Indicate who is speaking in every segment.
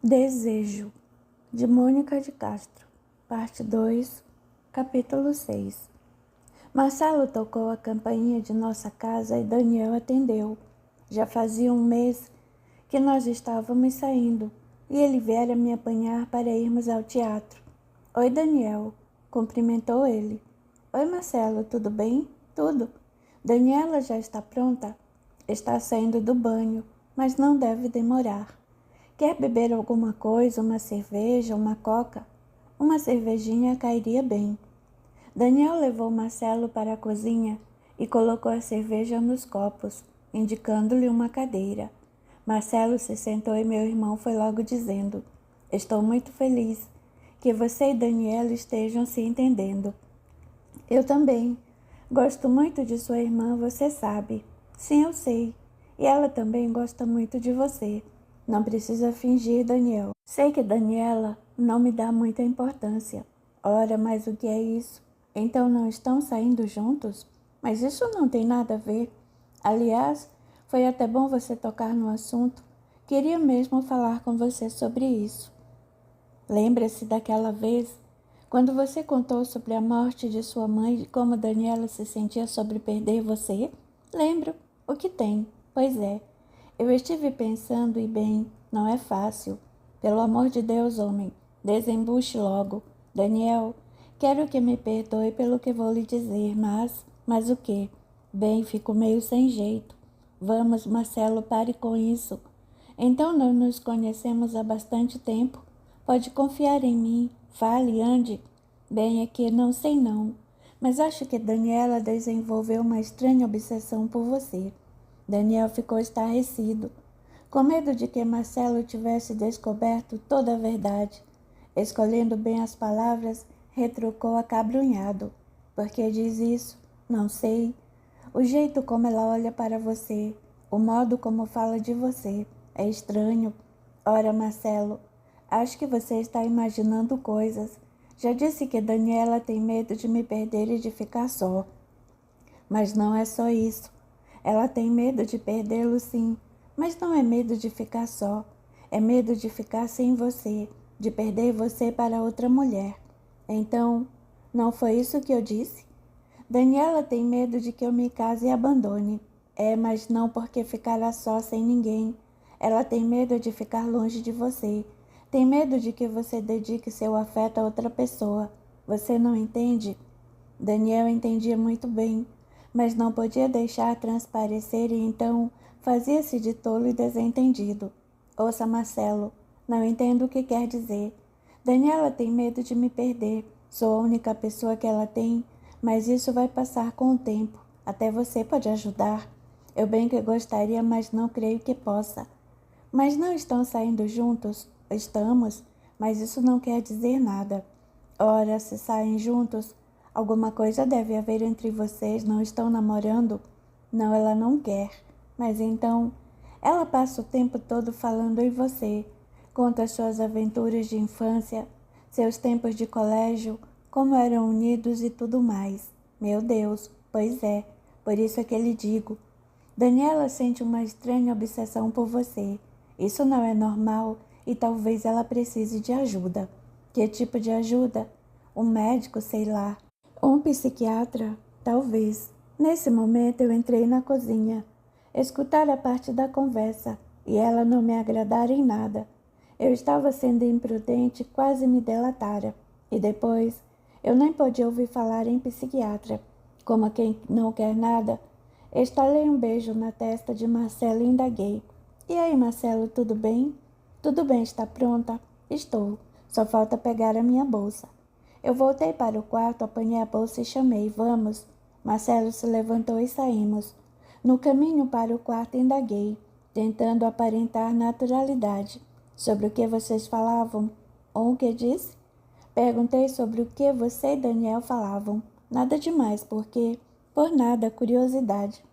Speaker 1: Desejo, de Mônica de Castro, parte 2, capítulo 6. Marcelo tocou a campainha de nossa casa e Daniel atendeu. Já fazia um mês que nós estávamos saindo e ele viera me apanhar para irmos ao teatro. Oi, Daniel, cumprimentou ele. Oi, Marcelo, tudo bem? Tudo. Daniela já está pronta? Está saindo do banho, mas não deve demorar. Quer beber alguma coisa, uma cerveja, uma coca? Uma cervejinha cairia bem. Daniel levou Marcelo para a cozinha e colocou a cerveja nos copos, indicando-lhe uma cadeira. Marcelo se sentou e meu irmão foi logo dizendo: Estou muito feliz que você e Daniela estejam se entendendo. Eu também. Gosto muito de sua irmã, você sabe. Sim, eu sei. E ela também gosta muito de você. Não precisa fingir, Daniel. Sei que Daniela não me dá muita importância. Ora, mas o que é isso? Então não estão saindo juntos? Mas isso não tem nada a ver. Aliás, foi até bom você tocar no assunto. Queria mesmo falar com você sobre isso. Lembra-se daquela vez, quando você contou sobre a morte de sua mãe e como Daniela se sentia sobre perder você? Lembro. O que tem? Pois é. Eu estive pensando e bem, não é fácil. Pelo amor de Deus, homem, desembuche logo. Daniel, quero que me perdoe pelo que vou lhe dizer, mas o quê? Bem, fico meio sem jeito. Vamos, Marcelo, pare com isso. Então não nos conhecemos há bastante tempo. Pode confiar em mim. Fale, ande. Bem, é que não sei não. Mas acho que Daniela desenvolveu uma estranha obsessão por você. Daniel ficou estarrecido, com medo de que Marcelo tivesse descoberto toda a verdade. Escolhendo bem as palavras, retrucou acabrunhado. Por que diz isso? Não sei. O jeito como ela olha para você, o modo como fala de você, é estranho. Ora, Marcelo, acho que você está imaginando coisas. Já disse que Daniela tem medo de me perder e de ficar só. Mas não é só isso. Ela tem medo de perdê-lo, sim, mas não é medo de ficar só. É medo de ficar sem você, de perder você para outra mulher. Então, não foi isso que eu disse? Daniela tem medo de que eu me case e abandone. É, mas não porque ficará só sem ninguém. Ela tem medo de ficar longe de você. Tem medo de que você dedique seu afeto a outra pessoa. Você não entende? Daniel entendia muito bem, mas não podia deixar transparecer e então fazia-se de tolo e desentendido. Ouça, Marcelo, não entendo o que quer dizer. Daniela tem medo de me perder. Sou a única pessoa que ela tem, mas isso vai passar com o tempo. Até você pode ajudar. Eu bem que gostaria, mas não creio que possa. Mas não estão saindo juntos? Estamos, mas isso não quer dizer nada. Ora, se saem juntos, alguma coisa deve haver entre vocês, não estão namorando? Não, ela não quer. Mas então, ela passa o tempo todo falando em você. Conta suas aventuras de infância, seus tempos de colégio, como eram unidos e tudo mais. Meu Deus, pois é, por isso é que lhe digo. Daniela sente uma estranha obsessão por você. Isso não é normal e talvez ela precise de ajuda. Que tipo de ajuda? Um médico, sei lá. Um psiquiatra? Talvez. Nesse momento eu entrei na cozinha. Escutar a parte da conversa e ela não me agradara em nada. Eu estava sendo imprudente, quase me delatara. E depois, eu nem podia ouvir falar em psiquiatra. Como quem não quer nada, estalei um beijo na testa de Marcelo e indaguei. E aí, Marcelo, tudo bem? Tudo bem, está pronta? Estou. Só falta pegar a minha bolsa. Eu voltei para o quarto, apanhei a bolsa e chamei. Vamos. Marcelo se levantou e saímos. No caminho para o quarto indaguei, tentando aparentar naturalidade. Sobre o que vocês falavam? Ou o que disse? Perguntei sobre o que você e Daniel falavam. Nada demais, porque... Por nada, curiosidade.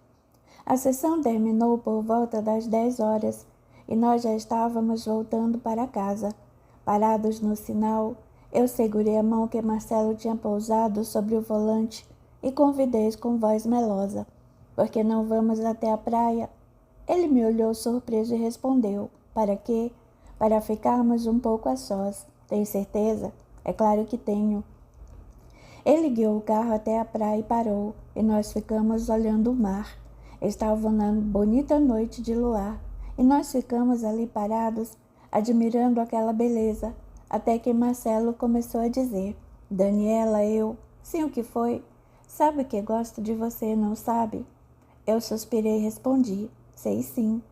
Speaker 1: A sessão terminou por volta das 10 horas e nós já estávamos voltando para casa. Parados no sinal, eu segurei a mão que Marcelo tinha pousado sobre o volante e convidei com voz melosa. Por que não vamos até a praia? Ele me olhou surpreso e respondeu. Para quê? para ficarmos um pouco a sós. Tem certeza? É claro que tenho. Ele guiou o carro até a praia e parou, e nós ficamos olhando o mar. Estava uma bonita noite de luar, e nós ficamos ali parados, admirando aquela beleza, até que Marcelo começou a dizer: Daniela, sim, o que foi? Sabe que gosto de você, não sabe? Eu suspirei e respondi: sei sim.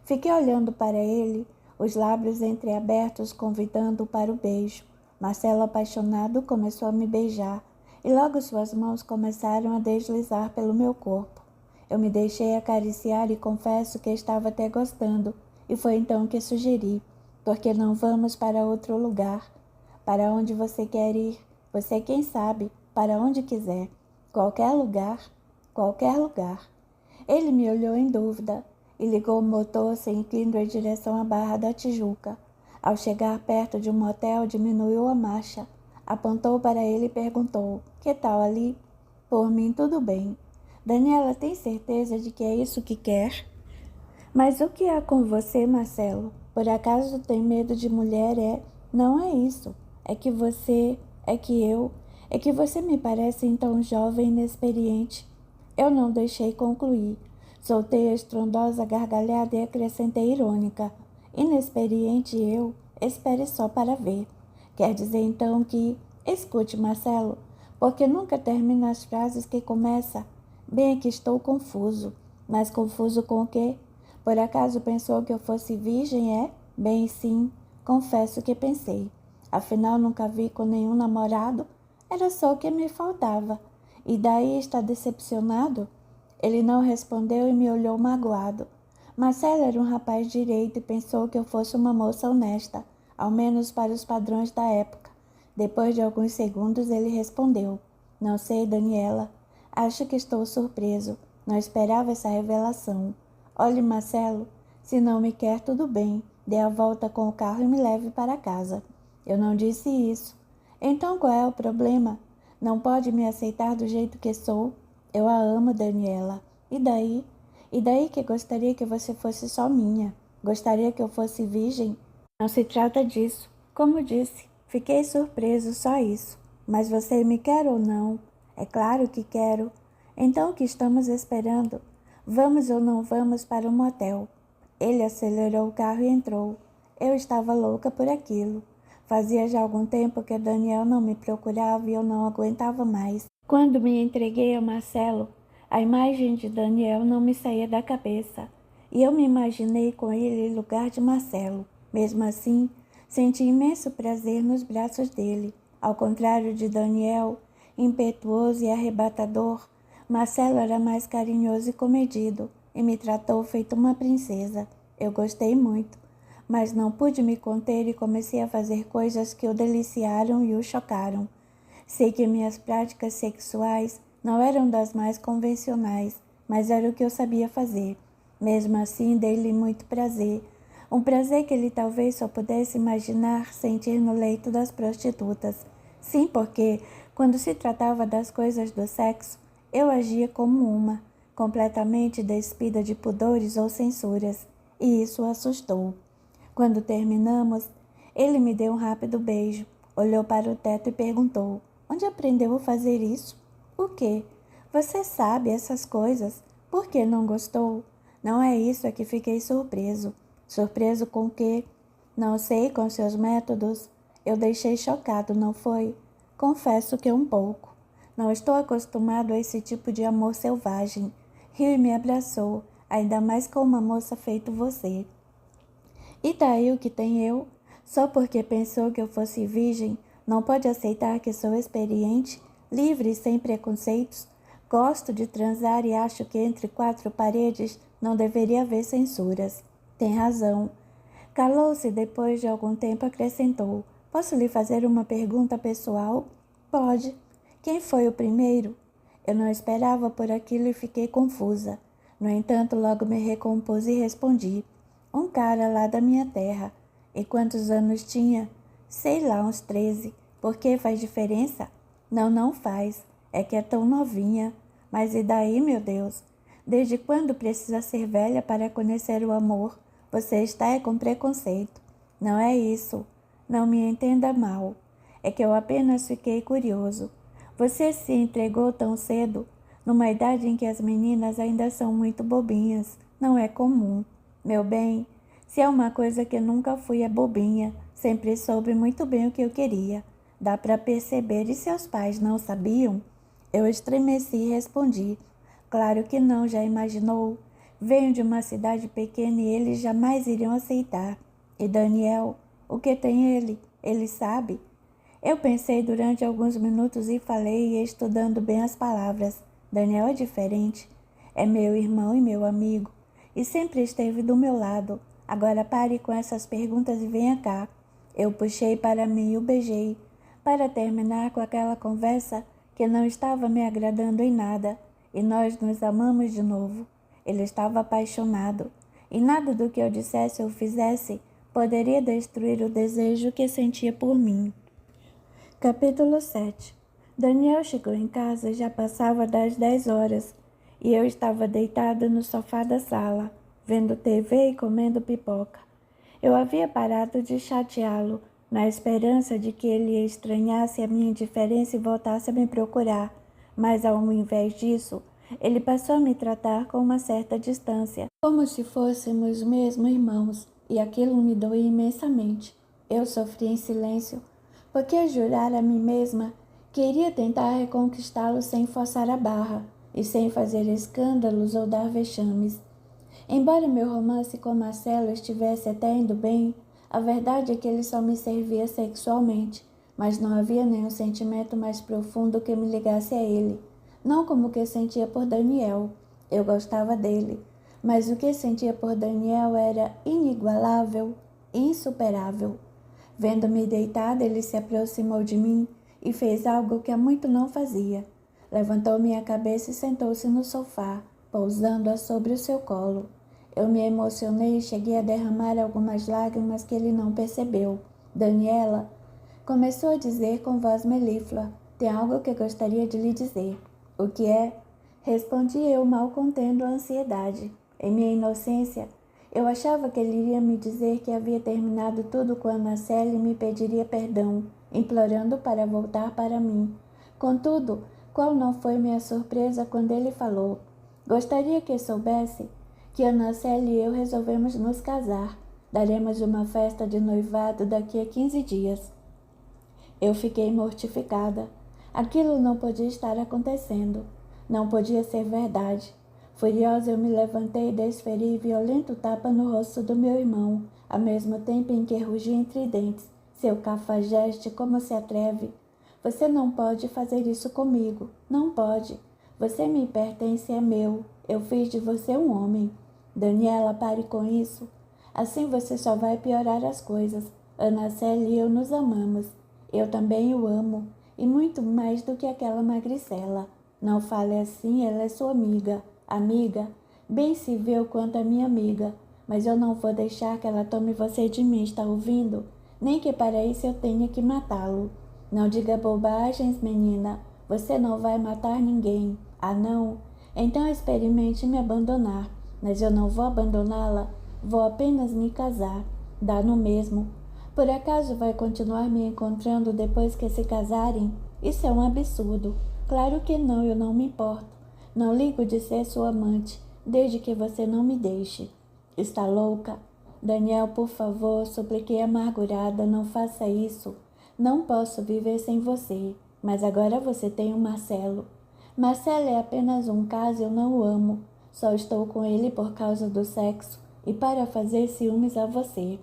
Speaker 1: Fiquei olhando para ele, os lábios entreabertos convidando-o para o beijo. Marcelo, apaixonado, começou a me beijar, e logo suas mãos começaram a deslizar pelo meu corpo. Eu me deixei acariciar e confesso que estava até gostando, e foi então que sugeri: por que não vamos para outro lugar? Para onde você quer ir? Você quem sabe, para onde quiser. Qualquer lugar, qualquer lugar. Ele me olhou em dúvida e ligou o motor se inclinou em direção à Barra da Tijuca. Ao chegar perto de um motel, diminuiu a marcha, apontou para ele e perguntou: que tal ali? Por mim, tudo bem. Daniela, tem certeza de que é isso que quer? Mas o que há com você, Marcelo? Por acaso tem medo de mulher? Não é isso. É que você, é que você me parece tão jovem e inexperiente. Eu não deixei concluir. Soltei a estrondosa gargalhada e acrescentei irônica: inexperiente eu? Espere só para ver. Quer dizer então que... Escute, Marcelo, porque nunca termina as frases que começa. Bem, é que estou confuso. Mas confuso com o quê? Por acaso pensou que eu fosse virgem, é? Bem, sim, confesso que pensei. Afinal, nunca vi com nenhum namorado. Era só o que me faltava. E daí está decepcionado? Ele não respondeu e me olhou magoado. Marcelo era um rapaz direito e pensou que eu fosse uma moça honesta, ao menos para os padrões da época. Depois de alguns segundos, ele respondeu: não sei, Daniela. Acho que estou surpreso. Não esperava essa revelação. Olhe, Marcelo, se não me quer, tudo bem. Dê a volta com o carro e me leve para casa. Eu não disse isso. Então qual é o problema? Não pode me aceitar do jeito que sou? Eu a amo, Daniela. E daí? E daí que gostaria que você fosse só minha? Gostaria que eu fosse virgem? Não se trata disso. Como disse, fiquei surpreso, só isso. Mas você me quer ou não? É claro que quero. Então o que estamos esperando? Vamos ou não vamos para o motel? Ele acelerou o carro e entrou. Eu estava louca por aquilo. Fazia já algum tempo que Daniel não me procurava e eu não aguentava mais. Quando me entreguei a Marcelo, a imagem de Daniel não me saía da cabeça, e eu me imaginei com ele em lugar de Marcelo. Mesmo assim, senti imenso prazer nos braços dele. Ao contrário de Daniel, impetuoso e arrebatador, Marcelo era mais carinhoso e comedido, e me tratou feito uma princesa. Eu gostei muito, mas não pude me conter e comecei a fazer coisas que o deliciaram e o chocaram. Sei que minhas práticas sexuais não eram das mais convencionais, mas era o que eu sabia fazer. Mesmo assim, dei-lhe muito prazer. Um prazer que ele talvez só pudesse imaginar sentir no leito das prostitutas. Sim, porque, quando se tratava das coisas do sexo, eu agia como uma, completamente despida de pudores ou censuras, e isso o assustou. Quando terminamos, ele me deu um rápido beijo, olhou para o teto e perguntou: onde aprendeu a fazer isso? O quê? Você sabe essas coisas. Por que não gostou? Não é isso, é que fiquei surpreso. Surpreso com o quê? Não sei, com seus métodos. Eu deixei chocado, não foi? Confesso que um pouco. Não estou acostumado a esse tipo de amor selvagem. Riu e me abraçou, ainda mais com uma moça feito você. E daí o que tem eu? Só porque pensou que eu fosse virgem, não pode aceitar que sou experiente, livre e sem preconceitos? Gosto de transar e acho que entre quatro paredes não deveria haver censuras. Tem razão. Calou-se e depois de algum tempo acrescentou: posso lhe fazer uma pergunta pessoal? Pode. Quem foi o primeiro? Eu não esperava por aquilo e fiquei confusa. No entanto, logo me recompus e respondi: um cara lá da minha terra. E quantos anos tinha? Sei lá, uns 13. Por que faz diferença? Não, não faz. É que é tão novinha. Mas e daí, meu Deus? Desde quando precisa ser velha para conhecer o amor? Você está com preconceito. Não é isso. Não me entenda mal. É que eu apenas fiquei curioso. Você se entregou tão cedo, numa idade em que as meninas ainda são muito bobinhas. Não é comum. Meu bem, se é uma coisa que nunca fui é bobinha. Sempre soube muito bem o que eu queria. Dá para perceber, e seus pais não sabiam? Eu estremeci e respondi. Claro que não, já imaginou? Venho de uma cidade pequena e eles jamais iriam aceitar. E Daniel, o que tem ele? Ele sabe? Eu pensei durante alguns minutos e falei, estudando bem as palavras. Daniel é diferente. É meu irmão e meu amigo. E sempre esteve do meu lado. Agora pare com essas perguntas e venha cá. Eu puxei para mim e o beijei, para terminar com aquela conversa que não estava me agradando em nada. E nós nos amamos de novo. Ele estava apaixonado. E nada do que eu dissesse ou fizesse poderia destruir o desejo que sentia por mim. Capítulo 7. Daniel chegou em casa e já passava das 10 horas, e eu estava deitada no sofá da sala, vendo TV e comendo pipoca. Eu havia parado de chateá-lo, na esperança de que ele estranhasse a minha indiferença e voltasse a me procurar, mas ao invés disso, ele passou a me tratar com uma certa distância, como se fôssemos mesmo irmãos, e aquilo me doía imensamente. Eu sofri em silêncio, porque jurar a mim mesma que iria tentar reconquistá-lo sem forçar a barra e sem fazer escândalos ou dar vexames. Embora meu romance com Marcelo estivesse até indo bem, a verdade é que ele só me servia sexualmente, mas não havia nenhum sentimento mais profundo que me ligasse a ele, não como o que sentia por Daniel. Eu gostava dele, mas o que sentia por Daniel era inigualável, insuperável. Vendo-me deitada, ele se aproximou de mim e fez algo que há muito não fazia. Levantou minha cabeça e sentou-se no sofá, pousando-a sobre o seu colo. Eu me emocionei e cheguei a derramar algumas lágrimas que ele não percebeu. Daniela começou a dizer com voz melíflua: tem algo que gostaria de lhe dizer. O que é? Respondi eu, mal contendo a ansiedade. Em minha inocência, eu achava que ele iria me dizer que havia terminado tudo com Ana Célia e me pediria perdão, implorando para voltar para mim. Contudo, qual não foi minha surpresa quando ele falou: gostaria que soubesse que Ana Célia e eu resolvemos nos casar. Daremos uma festa de noivado daqui a 15 dias. Eu fiquei mortificada. Aquilo não podia estar acontecendo. Não podia ser verdade. Furiosa, eu me levantei e desferi violento tapa no rosto do meu irmão, ao mesmo tempo em que rugi entre dentes. Seu cafajeste, como se atreve? Você não pode fazer isso comigo. Não pode. Você me pertence, é meu. Eu fiz de você um homem. Daniela, pare com isso. Assim você só vai piorar as coisas. Ana Célia e eu nos amamos. Eu também o amo, e muito mais do que aquela magricela. Não fale assim, ela é sua amiga. Amiga? Bem se vê o quanto é minha amiga, mas eu não vou deixar que ela tome você de mim, está ouvindo? Nem que para isso eu tenha que matá-lo. Não diga bobagens, menina. Você não vai matar ninguém. Ah, não? Então experimente me abandonar. Mas eu não vou abandoná-la. Vou apenas me casar. Dá no mesmo. Por acaso vai continuar me encontrando depois que se casarem? Isso é um absurdo. Claro que não, eu não me importo. Não ligo de ser sua amante, desde que você não me deixe. Está louca? Daniel, por favor, supliquei amargurada, não faça isso. Não posso viver sem você. Mas agora você tem o Marcelo. Marcelo é apenas um caso e eu não o amo. Só estou com ele por causa do sexo e para fazer ciúmes a você.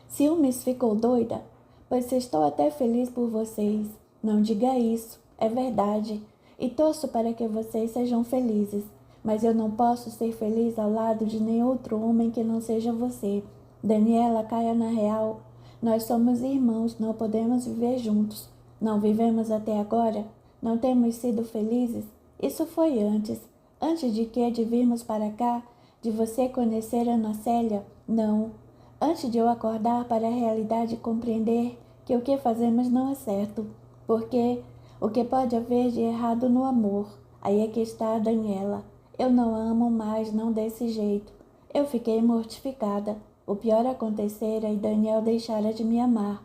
Speaker 1: Ciúmes, ficou doida? Pois estou até feliz por vocês. Não diga isso, é verdade. E torço para que vocês sejam felizes. Mas eu não posso ser feliz ao lado de nenhum outro homem que não seja você. Daniela, caia na real. Nós somos irmãos, não podemos viver juntos. Não vivemos até agora? Não temos sido felizes? Isso foi antes. Antes de que de virmos para cá? De você conhecer Ana Célia? Não. Antes de eu acordar para a realidade e compreender que o que fazemos não é certo. Porque o que pode haver de errado no amor? Aí é que está a Daniela. Eu não amo mais, não desse jeito. Eu fiquei mortificada. O pior acontecera e Daniel deixara de me amar.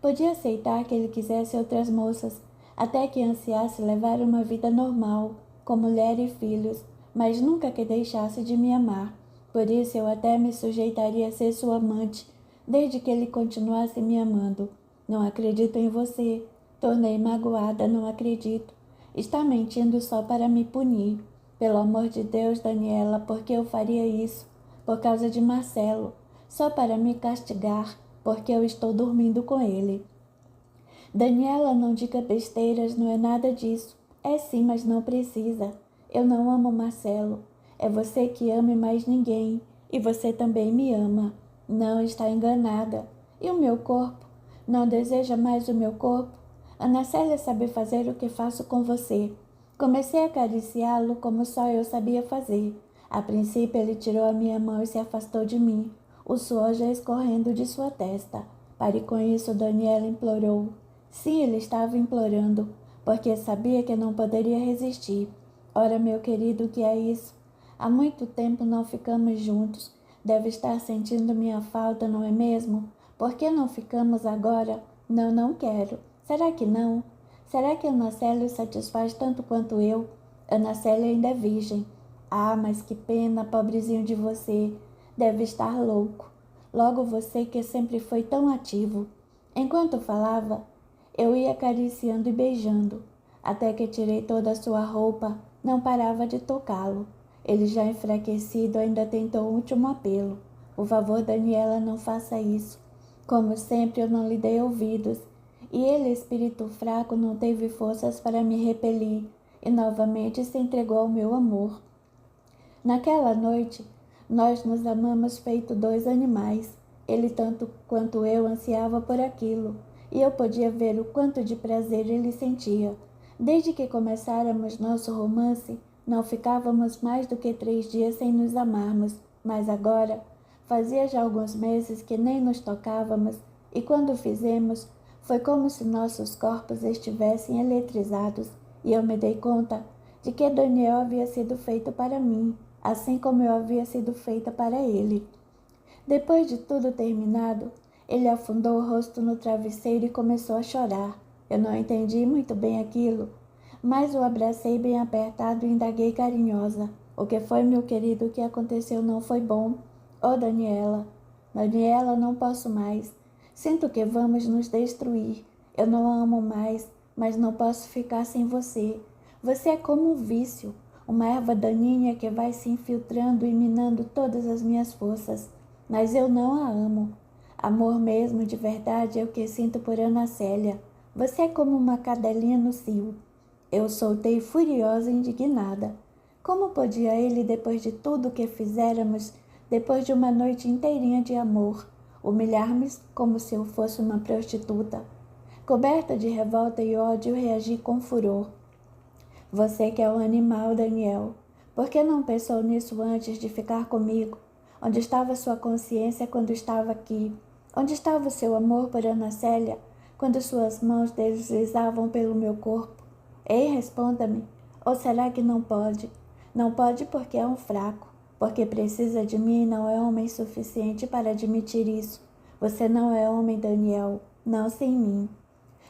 Speaker 1: Podia aceitar que ele quisesse outras moças, até que ansiasse levar uma vida normal, com mulher e filhos, mas nunca que deixasse de me amar. Por isso eu até me sujeitaria a ser sua amante, desde que ele continuasse me amando. Não acredito em você. Tornei magoada, não acredito. Está mentindo só para me punir. Pelo amor de Deus, Daniela, por que eu faria isso? Por causa de Marcelo. Só para me castigar, porque eu estou dormindo com ele. Daniela, não diga besteiras, não é nada disso. É sim, mas não precisa. Eu não amo Marcelo. É você que ama e mais ninguém. E você também me ama. Não, está enganada. E o meu corpo? Não deseja mais o meu corpo? Ana Célia sabe fazer o que faço com você. Comecei a acariciá-lo como só eu sabia fazer. A princípio ele tirou a minha mão e se afastou de mim, o suor já escorrendo de sua testa. Pare com isso, Daniela implorou. Sim, ele estava implorando, porque sabia que não poderia resistir. Ora, meu querido, o que é isso? Há muito tempo não ficamos juntos. Deve estar sentindo minha falta, não é mesmo? Por que não ficamos agora? Não, não quero. Será que não? Será que Ana Célia o satisfaz tanto quanto eu? Ana Célia ainda é virgem. Ah, mas que pena, pobrezinho de você. Deve estar louco. Logo você que sempre foi tão ativo. Enquanto falava, eu ia acariciando e beijando. Até que tirei toda a sua roupa, não parava de tocá-lo. Ele já enfraquecido ainda tentou o último apelo. Por favor, Daniela, não faça isso. Como sempre, eu não lhe dei ouvidos. E ele, espírito fraco, não teve forças para me repelir. E novamente se entregou ao meu amor. Naquela noite, nós nos amamos feito dois animais. Ele tanto quanto eu ansiava por aquilo, e eu podia ver o quanto de prazer ele sentia. Desde que começáramos nosso romance, não ficávamos mais do que 3 dias sem nos amarmos, mas agora, fazia já alguns meses que nem nos tocávamos, e quando o fizemos, foi como se nossos corpos estivessem eletrizados, e eu me dei conta de que Daniel havia sido feito para mim, assim como eu havia sido feita para ele. Depois de tudo terminado, ele afundou o rosto no travesseiro e começou a chorar. Eu não entendi muito bem aquilo, mas o abracei bem apertado e indaguei carinhosa. O que foi, meu querido, o que aconteceu não foi bom. Oh, Daniela, Daniela, não posso mais. Sinto que vamos nos destruir. Eu não a amo mais, mas não posso ficar sem você. Você é como um vício, uma erva daninha que vai se infiltrando e minando todas as minhas forças. Mas eu não a amo. Amor mesmo, de verdade, é o que sinto por Ana Célia. Você é como uma cadelinha no cio. Eu soltei furiosa e indignada. Como podia ele, depois de tudo o que fizéramos, depois de uma noite inteirinha de amor, humilhar-me como se eu fosse uma prostituta? Coberta de revolta e ódio, reagi com furor. Você que é um animal, Daniel. Por que não pensou nisso antes de ficar comigo? Onde estava sua consciência quando estava aqui? Onde estava o seu amor por Ana Célia quando suas mãos deslizavam pelo meu corpo? Ei, responda-me. Ou será que não pode? Não pode porque é um fraco, porque precisa de mim e não é homem suficiente para admitir isso. Você não é homem, Daniel, não sem mim.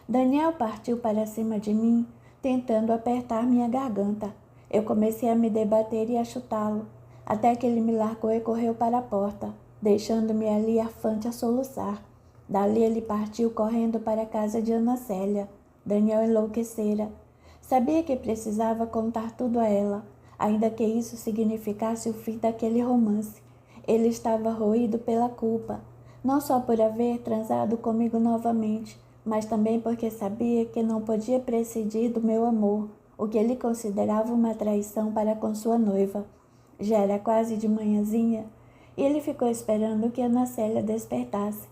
Speaker 1: Daniel partiu para cima de mim, tentando apertar minha garganta. Eu comecei a me debater e a chutá-lo, até que ele me largou e correu para a porta, deixando-me ali afante a soluçar. Dali ele partiu correndo para a casa de Ana Célia. Daniel enlouquecera. Sabia que precisava contar tudo a ela, ainda que isso significasse o fim daquele romance. Ele estava roído pela culpa, não só por haver transado comigo novamente, mas também porque sabia que não podia prescindir do meu amor, o que ele considerava uma traição para com sua noiva. Já era quase de manhãzinha, e ele ficou esperando que Ana Célia despertasse.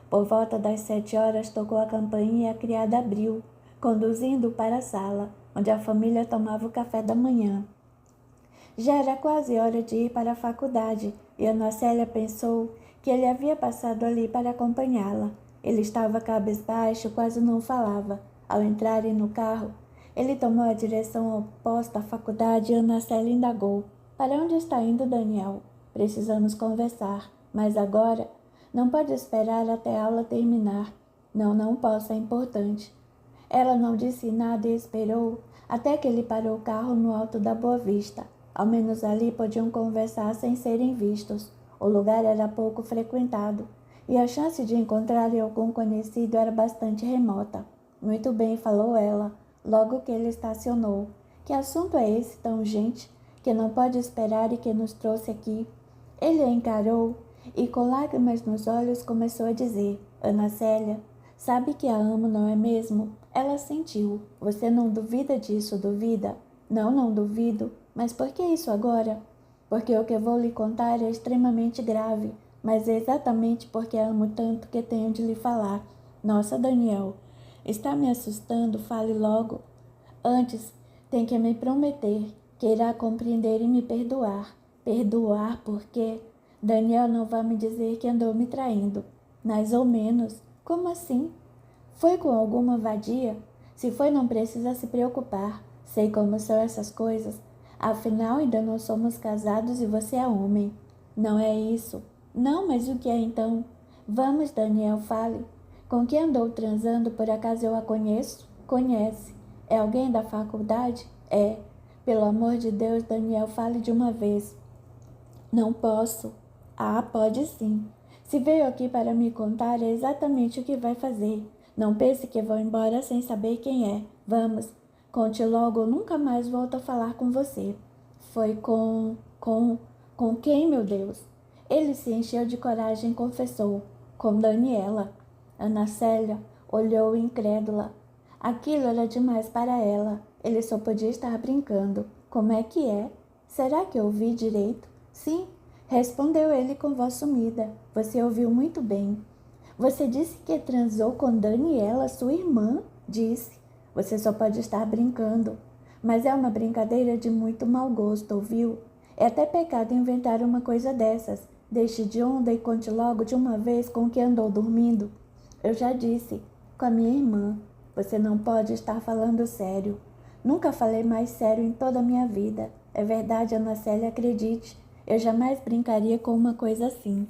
Speaker 1: Por volta das 7 horas tocou a campainha e a criada abriu, conduzindo-o para a sala, onde a família tomava o café da manhã. Já era quase hora de ir para a faculdade, e Ana Célia pensou que ele havia passado ali para acompanhá-la. Ele estava cabisbaixo, quase não falava. Ao entrarem no carro, ele tomou a direção oposta à faculdade e Ana Célia indagou. Para onde está indo, Daniel? Precisamos conversar. Mas agora? Não pode esperar até a aula terminar. Não, não posso, é importante. Ela não disse nada e esperou até que ele parou o carro no alto da Boa Vista. Ao menos ali podiam conversar sem serem vistos. O lugar era pouco frequentado e a chance de encontrar algum conhecido era bastante remota. Muito bem, falou ela, logo que ele estacionou. Que assunto é esse tão urgente, que não pode esperar e que nos trouxe aqui? Ele a encarou e, com lágrimas nos olhos, começou a dizer: Ana Célia, sabe que a amo, não é mesmo? Ela sentiu. Você não duvida disso, duvida? Não, não duvido. Mas por que isso agora? Porque o que vou lhe contar é extremamente grave, mas é exatamente porque a amo tanto que tenho de lhe falar. Nossa, Daniel, está me assustando, fale logo. Antes, tem que me prometer que irá compreender e me perdoar. Perdoar porque Daniel não vai me dizer que andou me traindo. Mais ou menos. Como assim? Foi com alguma vadia? Se foi, não precisa se preocupar. Sei como são essas coisas. Afinal, ainda não somos casados e você é homem. Não é isso. Não, mas o que é então? Vamos, Daniel, fale. Com quem andou transando, por acaso eu a conheço? Conhece. É alguém da faculdade? É. Pelo amor de Deus, Daniel, fale de uma vez. Não posso. Ah, pode sim. Se veio aqui para me contar, é exatamente o que vai fazer. Não pense que vou embora sem saber quem é. Vamos, conte logo ou nunca mais volto a falar com você. Foi com quem, meu Deus? Ele se encheu de coragem e confessou. Com Daniela. Ana Célia olhou incrédula. Aquilo era demais para ela. Ele só podia estar brincando. Como é que é? Será que ouvi direito? Sim, respondeu ele com voz sumida. Você ouviu muito bem. Você disse que transou com Daniela, sua irmã? Disse. Você só pode estar brincando. Mas é uma brincadeira de muito mau gosto, ouviu? É até pecado inventar uma coisa dessas. Deixe de onda e conte logo de uma vez com que andou dormindo. Eu já disse, com a minha irmã. Você não pode estar falando sério. Nunca falei mais sério em toda a minha vida. É verdade, Ana Célia, acredite. Eu jamais brincaria com uma coisa assim.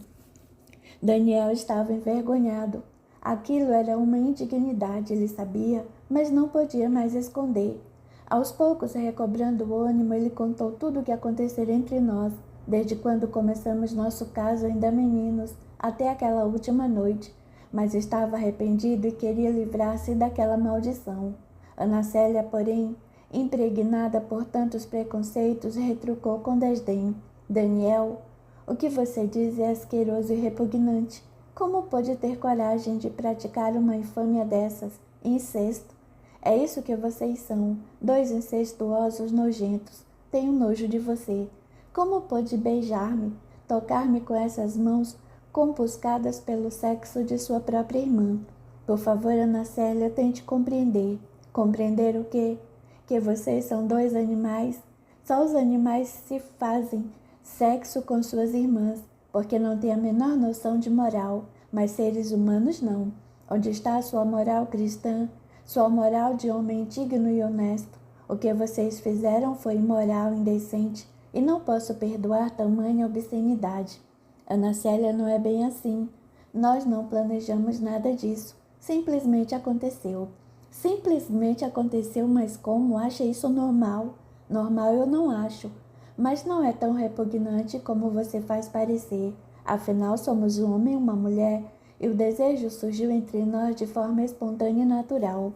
Speaker 1: Daniel estava envergonhado. Aquilo era uma indignidade, ele sabia, mas não podia mais esconder. Aos poucos, recobrando o ânimo, ele contou tudo o que acontecera entre nós, desde quando começamos nosso caso ainda meninos, até aquela última noite. Mas estava arrependido e queria livrar-se daquela maldição. Ana Célia, porém, impregnada por tantos preconceitos, retrucou com desdém. Daniel, o que você diz é asqueroso e repugnante. Como pode ter coragem de praticar uma infâmia dessas? Incesto. É isso que vocês são, dois incestuosos nojentos. Tenho nojo de você. Como pode beijar-me, tocar-me com essas mãos compuscadas pelo sexo de sua própria irmã? Por favor, Ana Célia, tente compreender. Compreender o quê? Que vocês são dois animais? Só os animais se fazem sexo com suas irmãs, porque não têm a menor noção de moral, mas seres humanos não. Onde está a sua moral cristã, sua moral de homem digno e honesto? O que vocês fizeram foi imoral, indecente, e não posso perdoar tamanha obscenidade. Ana Célia, não é bem assim. Nós não planejamos nada disso. Simplesmente aconteceu. Simplesmente aconteceu, mas como? Acha isso normal? Normal eu não acho. Mas não é tão repugnante como você faz parecer. Afinal, somos um homem e uma mulher, e o desejo surgiu entre nós de forma espontânea e natural.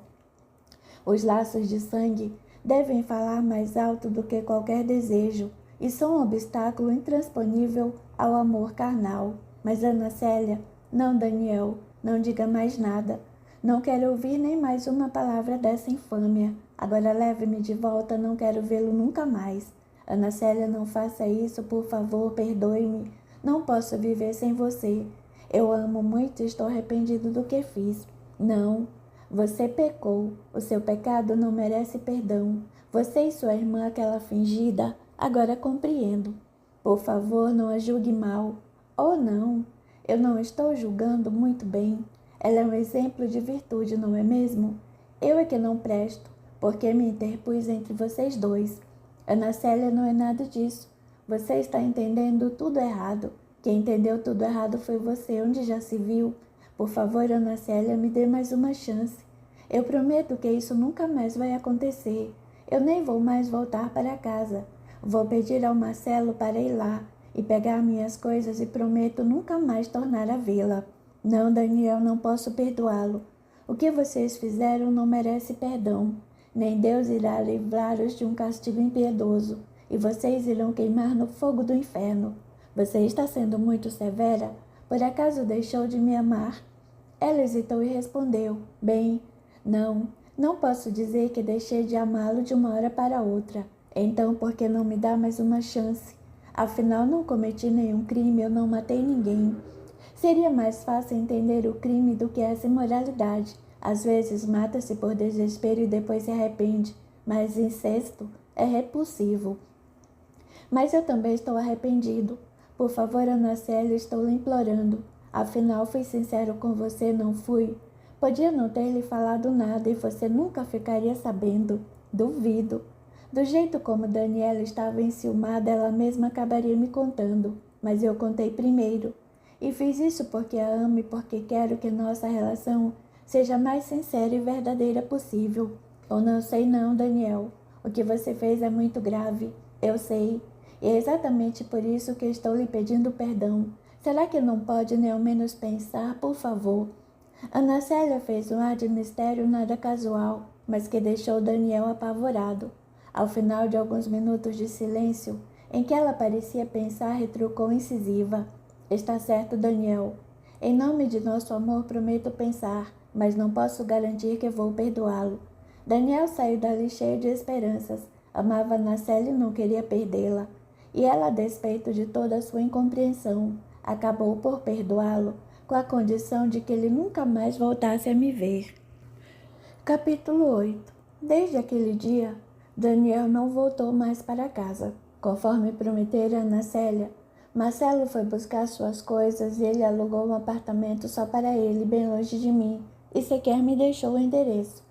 Speaker 1: Os laços de sangue devem falar mais alto do que qualquer desejo, e são um obstáculo intransponível ao amor carnal. Mas, Ana Célia, não, Daniel, não diga mais nada. Não quero ouvir nem mais uma palavra dessa infâmia. Agora leve-me de volta, não quero vê-lo nunca mais. Ana Célia, não faça isso, por favor, perdoe-me. Não posso viver sem você. Eu amo muito e estou arrependido do que fiz. Não, você pecou. O seu pecado não merece perdão. Você e sua irmã, aquela fingida, agora compreendo. Por favor, não a julgue mal. Oh, não, eu não estou julgando muito bem. Ela é um exemplo de virtude, não é mesmo? Eu é que não presto, porque me interpus entre vocês dois. Ana Célia, não é nada disso. Você está entendendo tudo errado. Quem entendeu tudo errado foi você, onde já se viu. Por favor, Ana Célia, me dê mais uma chance. Eu prometo que isso nunca mais vai acontecer. Eu nem vou mais voltar para casa. Vou pedir ao Marcelo para ir lá e pegar minhas coisas e prometo nunca mais tornar a vê-la. Não, Daniel, não posso perdoá-lo. O que vocês fizeram não merece perdão. Nem Deus irá livrá-los de um castigo impiedoso, e vocês irão queimar no fogo do inferno. Você está sendo muito severa? Por acaso deixou de me amar? Ela hesitou e respondeu: Bem, não posso dizer que deixei de amá-lo de uma hora para outra. Então, por que não me dá mais uma chance? Afinal, não cometi nenhum crime, eu não matei ninguém. Seria mais fácil entender o crime do que essa imoralidade. Às vezes mata-se por desespero e depois se arrepende, mas incesto é repulsivo. Mas eu também estou arrependido. Por favor, Ana Célia, estou lhe implorando. Afinal, fui sincero com você, não fui? Podia não ter lhe falado nada e você nunca ficaria sabendo. Duvido. Do jeito como Daniela estava enciumada, ela mesma acabaria me contando. Mas eu contei primeiro. E fiz isso porque a amo e porque quero que nossa relação seja a mais sincera e verdadeira possível. Eu não sei não, Daniel. O que você fez é muito grave. Eu sei. E é exatamente por isso que estou lhe pedindo perdão. Será que não pode nem ao menos pensar, por favor? Ana Célia fez um ar de mistério nada casual, mas que deixou Daniel apavorado. Ao final de alguns minutos de silêncio, em que ela parecia pensar, retrucou incisiva: Está certo, Daniel. Em nome de nosso amor prometo pensar, mas não posso garantir que vou perdoá-lo. Daniel saiu dali cheio de esperanças. Amava Ana Célia e não queria perdê-la. E ela, a despeito de toda a sua incompreensão, acabou por perdoá-lo, com a condição de que ele nunca mais voltasse a me ver. Capítulo 8. Desde aquele dia, Daniel não voltou mais para casa. Conforme prometera Ana Célia, Marcelo foi buscar suas coisas e ele alugou um apartamento só para ele, bem longe de mim, e sequer me deixou o endereço.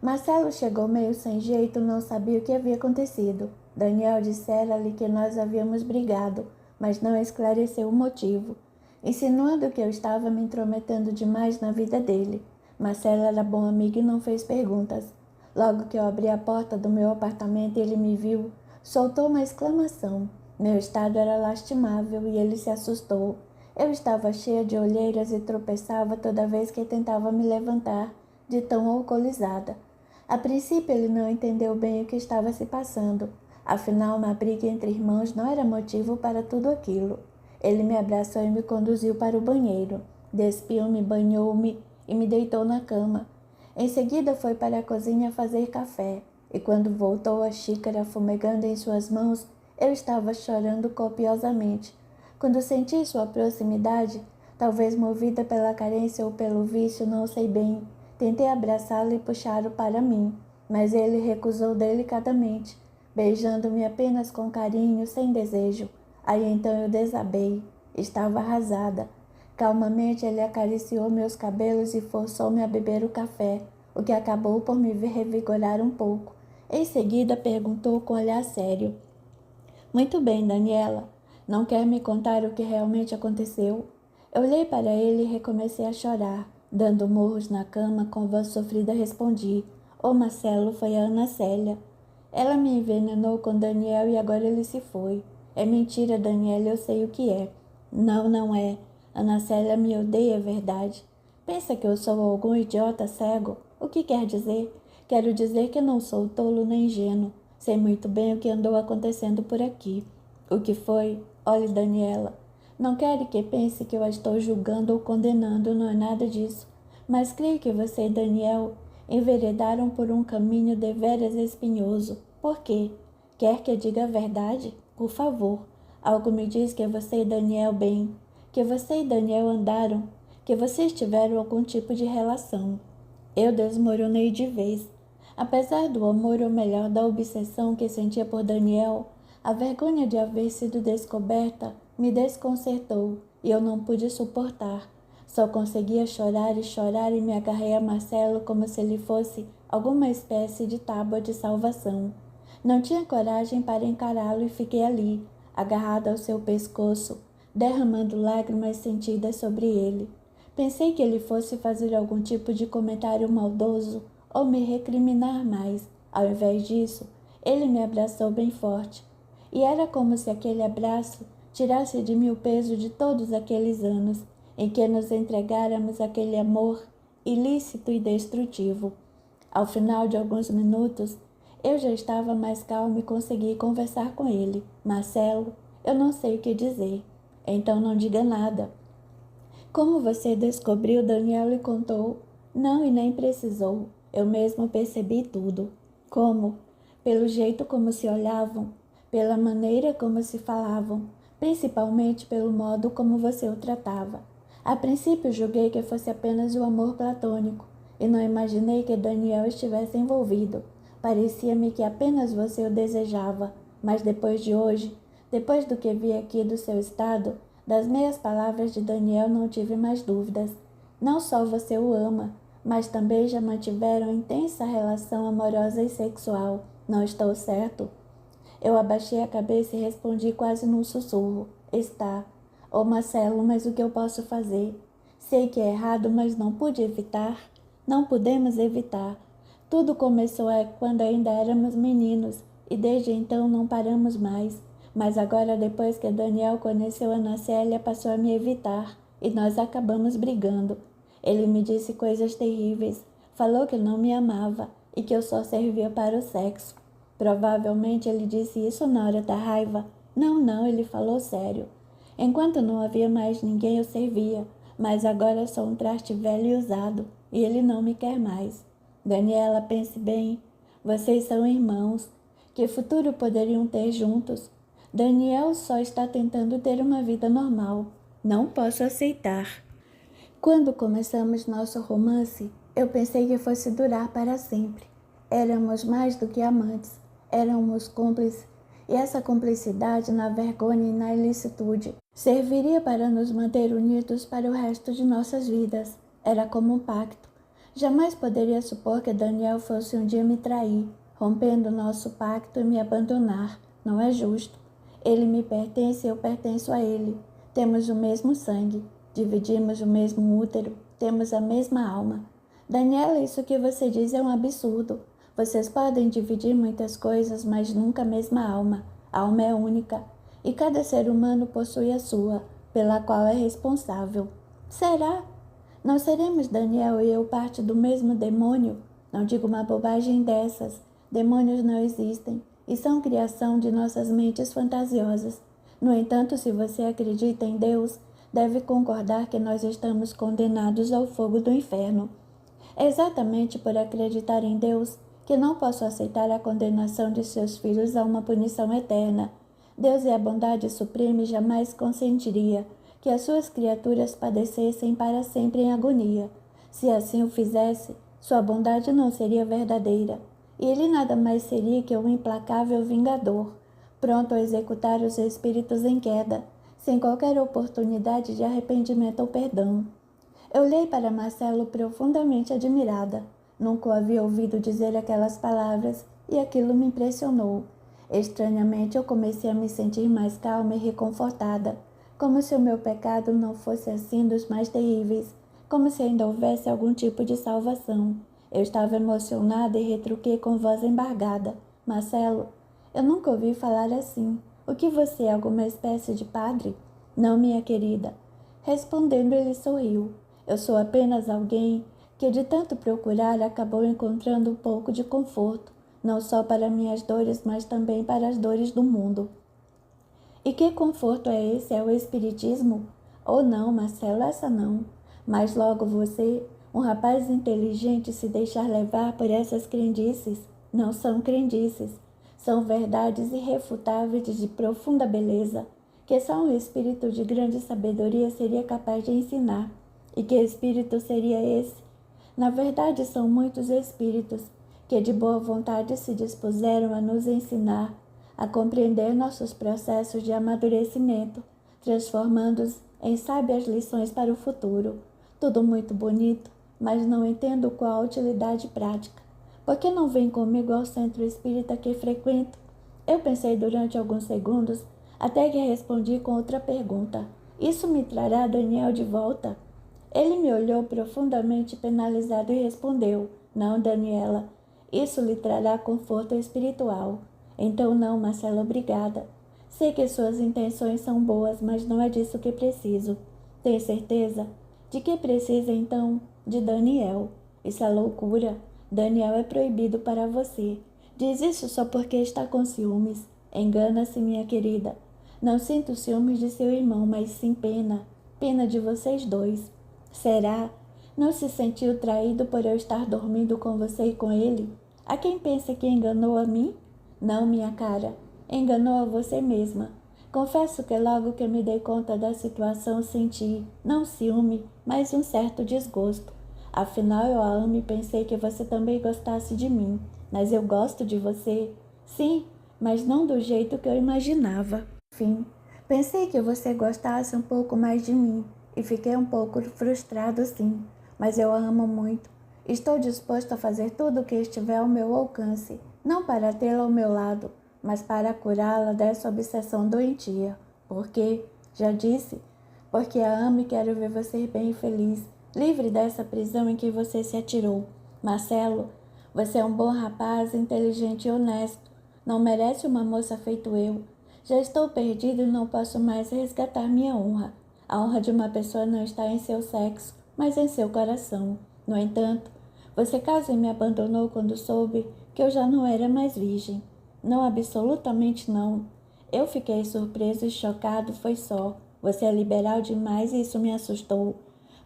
Speaker 1: Marcelo chegou meio sem jeito, não sabia o que havia acontecido. Daniel dissera-lhe que nós havíamos brigado, mas não esclareceu o motivo, insinuando que eu estava me intrometendo demais na vida dele. Marcelo era bom amigo e não fez perguntas. Logo que eu abri a porta do meu apartamento e ele me viu, soltou uma exclamação. Meu estado era lastimável e ele se assustou. Eu estava cheia de olheiras e tropeçava toda vez que tentava me levantar, de tão alcoolizada. A princípio ele não entendeu bem o que estava se passando. Afinal, uma briga entre irmãos não era motivo para tudo aquilo. Ele me abraçou e me conduziu para o banheiro. Despiu-me, banhou-me e me deitou na cama. Em seguida foi para a cozinha fazer café, e quando voltou a xícara fumegando em suas mãos, eu estava chorando copiosamente. Quando senti sua proximidade, talvez movida pela carência ou pelo vício, não sei bem, tentei abraçá-lo e puxá-lo para mim, mas ele recusou delicadamente, beijando-me apenas com carinho, sem desejo. Aí então eu desabei. Estava arrasada. Calmamente ele acariciou meus cabelos e forçou-me a beber o café, o que acabou por me revigorar um pouco. Em seguida perguntou com olhar sério: Muito bem, Daniela. Não quer me contar o que realmente aconteceu? Eu olhei para ele e recomecei a chorar. Dando murros na cama, com voz sofrida respondi: Ô Marcelo, foi a Ana Célia. Ela me envenenou com Daniel e agora ele se foi. É mentira, Daniela, eu sei o que é. Não, não é. Ana Célia me odeia, é verdade. Pensa que eu sou algum idiota cego? O que quer dizer? Quero dizer que não sou tolo nem ingênuo. Sei muito bem o que andou acontecendo por aqui. O que foi? Olhe, Daniela. Não quero que pense que eu a estou julgando ou condenando, não é nada disso. Mas creio que você e Daniel enveredaram por um caminho deveras espinhoso. Por quê? Quer que eu diga a verdade? Por favor. Algo me diz que você e Daniel bem, que você e Daniel andaram, que vocês tiveram algum tipo de relação. Eu desmoronei de vez. Apesar do amor, ou melhor, da obsessão que sentia por Daniel, a vergonha de haver sido descoberta me desconcertou e eu não pude suportar. Só conseguia chorar e me agarrei a Marcelo como se ele fosse alguma espécie de tábua de salvação. Não tinha coragem para encará-lo e fiquei ali, agarrada ao seu pescoço, derramando lágrimas sentidas sobre ele. Pensei que ele fosse fazer algum tipo de comentário maldoso ou me recriminar mais. Ao invés disso, ele me abraçou bem forte. E era como se aquele abraço tirasse de mim o peso de todos aqueles anos em que nos entregáramos àquele amor ilícito e destrutivo. Ao final de alguns minutos, eu já estava mais calmo e consegui conversar com ele. Marcelo, eu não sei o que dizer. Então não diga nada. Como você descobriu? Daniel lhe contou. Não, e nem precisou. Eu mesmo percebi tudo. Como? Pelo jeito como se olhavam, pela maneira como se falavam, principalmente pelo modo como você o tratava. A princípio julguei que fosse apenas o amor platônico, e não imaginei que Daniel estivesse envolvido. Parecia-me que apenas você o desejava, mas depois de hoje, depois do que vi aqui do seu estado, das meias palavras de Daniel não tive mais dúvidas. Não só você o ama, mas também já mantiveram intensa relação amorosa e sexual. Não estou certo? Eu abaixei a cabeça e respondi quase num sussurro. Está. Ô Marcelo, mas o que eu posso fazer? Sei que é errado, mas não pude evitar. Não podemos evitar. Tudo começou quando ainda éramos meninos, e desde então não paramos mais. Mas agora, depois que Daniel conheceu Ana Célia, passou a me evitar, e nós acabamos brigando. Ele me disse coisas terríveis. Falou que não me amava e que eu só servia para o sexo. Provavelmente ele disse isso na hora da raiva. Não, ele falou sério. Enquanto não havia mais ninguém, eu servia, mas agora sou um traste velho e usado, e ele não me quer mais. Daniela, pense bem, vocês são irmãos. Que futuro poderiam ter juntos? Daniel só está tentando ter uma vida normal. Não posso aceitar. Quando começamos nosso romance, eu pensei que fosse durar para sempre. Éramos mais do que amantes, éramos cúmplices, e essa cumplicidade na vergonha e na ilicitude serviria para nos manter unidos para o resto de nossas vidas. Era como um pacto. Jamais poderia supor que Daniel fosse um dia me trair, rompendo nosso pacto e me abandonar. Não é justo. Ele me pertence e eu pertenço a ele. Temos o mesmo sangue, dividimos o mesmo útero, temos a mesma alma. Daniela, isso que você diz é um absurdo. Vocês podem dividir muitas coisas, mas nunca a mesma alma. A alma é única, e cada ser humano possui a sua, pela qual é responsável. Será? Não seremos Daniel e eu parte do mesmo demônio? Não digo uma bobagem dessas. Demônios não existem, e são criação de nossas mentes fantasiosas. No entanto, se você acredita em Deus, deve concordar que nós estamos condenados ao fogo do inferno. É exatamente por acreditar em Deus que não posso aceitar a condenação de seus filhos a uma punição eterna. Deus é a bondade suprema e jamais consentiria que as suas criaturas padecessem para sempre em agonia. Se assim o fizesse, sua bondade não seria verdadeira, e ele nada mais seria que um implacável vingador, pronto a executar os espíritos em queda, sem qualquer oportunidade de arrependimento ou perdão. Eu olhei para Marcelo profundamente admirada. Nunca o havia ouvido dizer aquelas palavras e aquilo me impressionou. Estranhamente, eu comecei a me sentir mais calma e reconfortada, como se o meu pecado não fosse assim dos mais terríveis, como se ainda houvesse algum tipo de salvação. Eu estava emocionada e retruquei com voz embargada. Marcelo, eu nunca ouvi falar assim. O que você é, alguma espécie de padre? Não, minha querida. Respondendo, ele sorriu. Eu sou apenas alguém que de tanto procurar acabou encontrando um pouco de conforto, não só para minhas dores, mas também para as dores do mundo. E que conforto é esse? É o espiritismo? Oh não, Marcelo, essa não. Mas logo você, um rapaz inteligente, se deixar levar por essas crendices. Não são crendices, são verdades irrefutáveis de profunda beleza, que só um espírito de grande sabedoria seria capaz de ensinar. E que espírito seria esse? Na verdade, são muitos espíritos que de boa vontade se dispuseram a nos ensinar a compreender nossos processos de amadurecimento, transformando-os em sábias lições para o futuro. Tudo muito bonito, mas não entendo qual a utilidade prática. Por que não vem comigo ao centro espírita que frequento? Eu pensei durante alguns segundos, até que respondi com outra pergunta. Isso me trará Daniel de volta? Ele me olhou profundamente penalizado e respondeu: Não, Daniela, isso lhe trará conforto espiritual. Então não, Marcela, obrigada. Sei que suas intenções são boas, mas não é disso que preciso. Tem certeza? De que precisa então? De Daniel. Isso é loucura. Daniel é proibido para você. Diz isso só porque está com ciúmes. Engana-se, minha querida. Não sinto ciúmes de seu irmão, mas sim pena. Pena de vocês dois. Será? Não se sentiu traído por eu estar dormindo com você e com ele? A quem pensa que enganou a mim? Não, minha cara. Enganou a você mesma. Confesso que logo que me dei conta da situação senti, não ciúme, mas um certo desgosto. Afinal, eu a amo e pensei que você também gostasse de mim. Mas eu gosto de você. Sim, mas não do jeito que eu imaginava. Enfim, pensei que você gostasse um pouco mais de mim e fiquei um pouco frustrado, sim. Mas eu a amo muito. Estou disposto a fazer tudo o que estiver ao meu alcance, não para tê-la ao meu lado, mas para curá-la dessa obsessão doentia. Porque, já disse, porque a amo e quero ver você bem e feliz, livre dessa prisão em que você se atirou. Marcelo, você é um bom rapaz, inteligente e honesto. Não merece uma moça feito eu. Já estou perdido e não posso mais resgatar minha honra. A honra de uma pessoa não está em seu sexo, mas em seu coração. No entanto, você quase me abandonou quando soube que eu já não era mais virgem. Não, absolutamente não. Eu fiquei surpreso e chocado, foi só. Você é liberal demais e isso me assustou.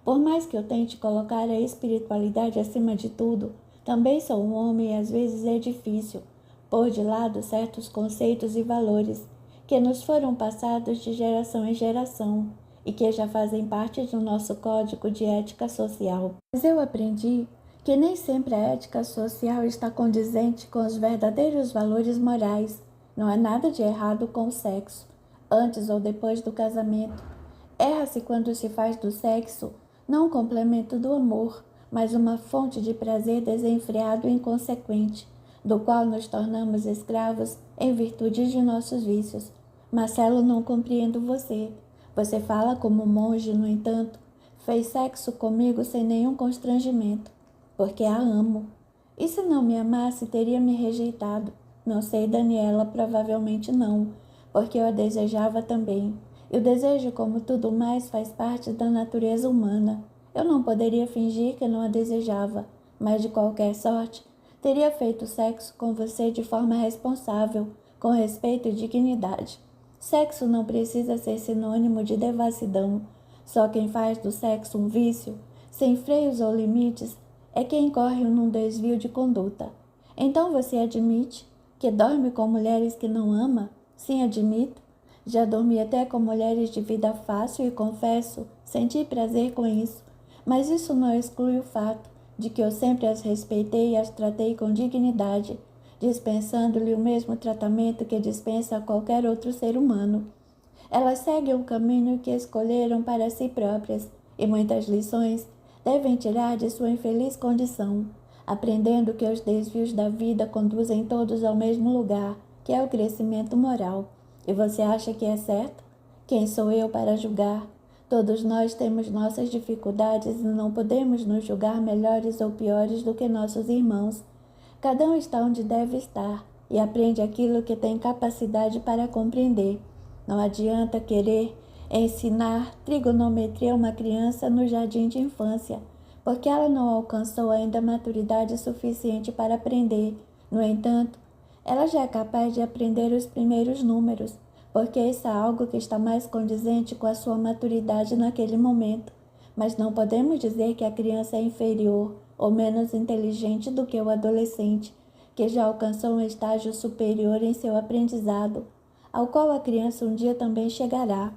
Speaker 1: Por mais que eu tente colocar a espiritualidade acima de tudo, também sou um homem e às vezes é difícil pôr de lado certos conceitos e valores que nos foram passados de geração em geração e que já fazem parte do nosso código de ética social. Mas eu aprendi que nem sempre a ética social está condizente com os verdadeiros valores morais. Não há nada de errado com o sexo, antes ou depois do casamento. Erra-se quando se faz do sexo não um complemento do amor, mas uma fonte de prazer desenfreado e inconsequente, do qual nos tornamos escravos em virtude de nossos vícios. Marcelo, não compreendo você. Você fala como monge, no entanto, fez sexo comigo sem nenhum constrangimento, porque a amo. E se não me amasse, teria me rejeitado? Não sei, Daniela, provavelmente não, porque eu a desejava também. E o desejo, como tudo mais, faz parte da natureza humana. Eu não poderia fingir que não a desejava, mas de qualquer sorte, teria feito sexo com você de forma responsável, com respeito e dignidade. Sexo não precisa ser sinônimo de devassidão. Só quem faz do sexo um vício, sem freios ou limites, é quem incorre num desvio de conduta. Então você admite que dorme com mulheres que não ama? Sim, admito. Já dormi até com mulheres de vida fácil e confesso, senti prazer com isso. Mas isso não exclui o fato de que eu sempre as respeitei e as tratei com dignidade, dispensando-lhe o mesmo tratamento que dispensa a qualquer outro ser humano. Elas seguem o caminho que escolheram para si próprias e muitas lições devem tirar de sua infeliz condição, aprendendo que os desvios da vida conduzem todos ao mesmo lugar, que é o crescimento moral. E você acha que é certo? Quem sou eu para julgar? Todos nós temos nossas dificuldades e não podemos nos julgar melhores ou piores do que nossos irmãos. Cada um está onde deve estar e aprende aquilo que tem capacidade para compreender. Não adianta querer ensinar trigonometria a uma criança no jardim de infância, porque ela não alcançou ainda maturidade suficiente para aprender. No entanto, ela já é capaz de aprender os primeiros números, porque isso é algo que está mais condizente com a sua maturidade naquele momento. Mas não podemos dizer que a criança é inferior ou menos inteligente do que o adolescente, que já alcançou um estágio superior em seu aprendizado, ao qual a criança um dia também chegará.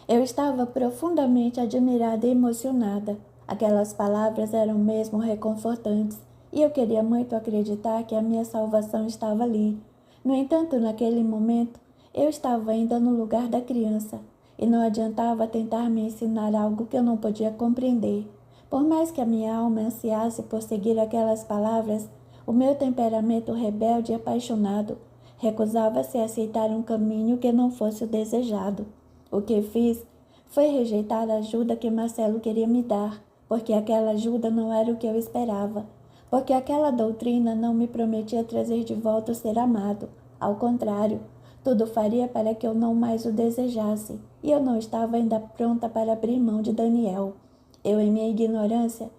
Speaker 1: Eu estava profundamente admirada e emocionada. Aquelas palavras eram mesmo reconfortantes, e eu queria muito acreditar que a minha salvação estava ali. No entanto, naquele momento, eu estava ainda no lugar da criança, e não adiantava tentar me ensinar algo que eu não podia compreender. Por mais que a minha alma ansiasse por seguir aquelas palavras, o meu temperamento rebelde e apaixonado recusava-se a aceitar um caminho que não fosse o desejado. O que fiz foi rejeitar a ajuda que Marcelo queria me dar, porque aquela ajuda não era o que eu esperava, porque aquela doutrina não me prometia trazer de volta o ser amado. Ao contrário, tudo faria para que eu não mais o desejasse, e eu não estava ainda pronta para abrir mão de Daniel. Eu, em minha ignorância,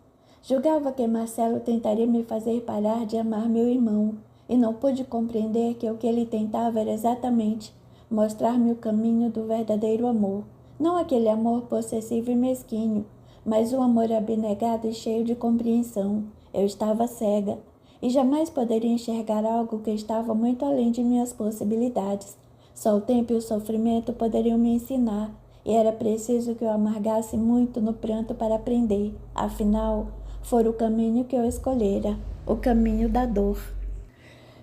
Speaker 1: julgava que Marcelo tentaria me fazer parar de amar meu irmão, e não pude compreender que o que ele tentava era exatamente mostrar-me o caminho do verdadeiro amor. Não aquele amor possessivo e mesquinho, mas um amor abnegado e cheio de compreensão. Eu estava cega e jamais poderia enxergar algo que estava muito além de minhas possibilidades. Só o tempo e o sofrimento poderiam me ensinar, e era preciso que eu amargasse muito no pranto para aprender. Afinal, fora o caminho que eu escolhera, o caminho da dor.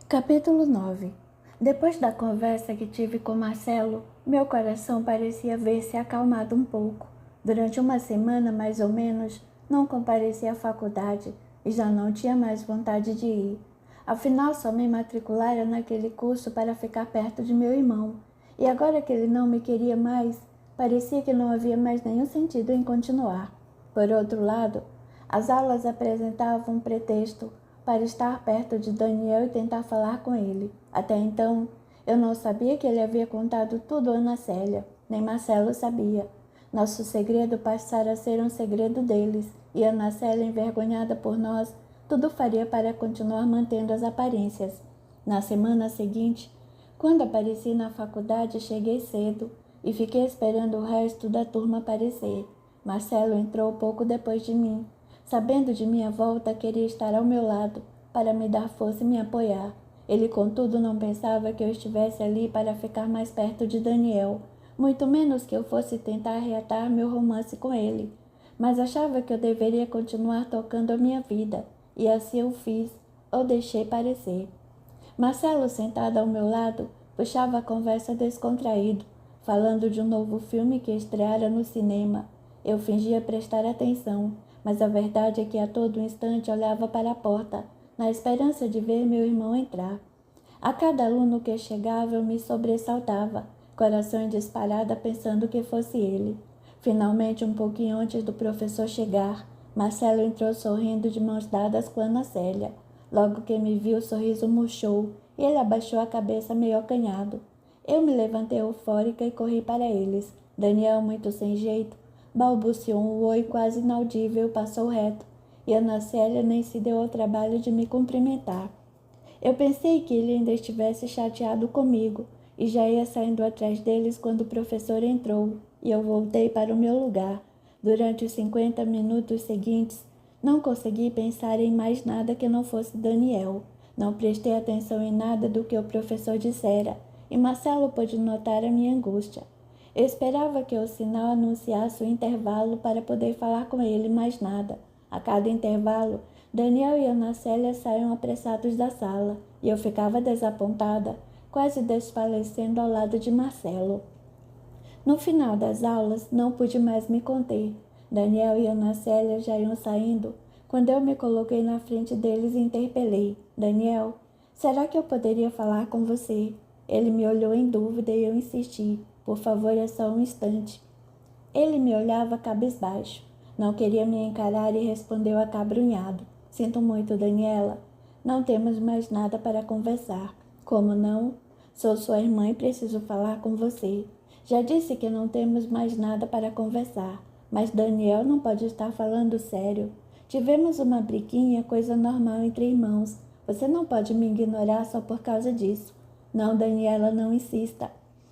Speaker 1: Capítulo 9. Depois da conversa que tive com Marcelo, meu coração parecia ver-se acalmado um pouco. Durante uma semana, mais ou menos, não compareci à faculdade e já não tinha mais vontade de ir. Afinal, só me matriculara naquele curso para ficar perto de meu irmão, e agora que ele não me queria mais, parecia que não havia mais nenhum sentido em continuar. Por outro lado, as aulas apresentavam um pretexto para estar perto de Daniel e tentar falar com ele. Até então, eu não sabia que ele havia contado tudo a Ana Célia, nem Marcelo sabia. Nosso segredo passara a ser um segredo deles, e Ana Célia, envergonhada por nós, tudo faria para continuar mantendo as aparências. Na semana seguinte, quando apareci na faculdade, cheguei cedo e fiquei esperando o resto da turma aparecer. Marcelo entrou pouco depois de mim. Sabendo de minha volta, queria estar ao meu lado para me dar força e me apoiar. Ele, contudo, não pensava que eu estivesse ali para ficar mais perto de Daniel, muito menos que eu fosse tentar reatar meu romance com ele. Mas achava que eu deveria continuar tocando a minha vida, e assim eu fiz, ou deixei parecer. Marcelo, sentado ao meu lado, puxava a conversa descontraído, falando de um novo filme que estreara no cinema. Eu fingia prestar atenção, mas a verdade é que a todo instante olhava para a porta, na esperança de ver meu irmão entrar. A cada aluno que chegava eu me sobressaltava, coração em disparada, pensando que fosse ele. Finalmente, um pouquinho antes do professor chegar, Marcelo entrou sorrindo de mãos dadas com Ana Célia. Logo que me viu, o sorriso murchou e ele abaixou a cabeça meio acanhado. Eu me levantei eufórica e corri para eles. Daniel, muito sem jeito, balbuciou um oi quase inaudível e passou reto, e Ana Célia nem se deu ao trabalho de me cumprimentar. Eu pensei que ele ainda estivesse chateado comigo, e já ia saindo atrás deles quando o professor entrou, e eu voltei para o meu lugar. Durante os 50 minutos seguintes, não consegui pensar em mais nada que não fosse Daniel. Não prestei atenção em nada do que o professor dissera, e Marcelo pôde notar a minha angústia. Eu esperava que o sinal anunciasse o intervalo para poder falar com ele, mais nada. A cada intervalo, Daniel e Ana Célia saíam apressados da sala, e eu ficava desapontada, quase desfalecendo ao lado de Marcelo. No final das aulas, não pude mais me conter. Daniel e Ana Célia já iam saindo, quando eu me coloquei na frente deles e interpelei. Daniel, será que eu poderia falar com você? Ele me olhou em dúvida e eu insisti. Por favor, é só um instante. Ele me olhava cabisbaixo. Não queria me encarar e respondeu acabrunhado. Sinto muito, Daniela. Não temos mais nada para conversar. Como não? Sou sua irmã e preciso falar com você. Já disse que não temos mais nada para conversar, mas Daniel não pode estar falando sério. Tivemos uma briguinha, coisa normal entre irmãos. Você não pode me ignorar só por causa disso. Não, Daniela, não insista.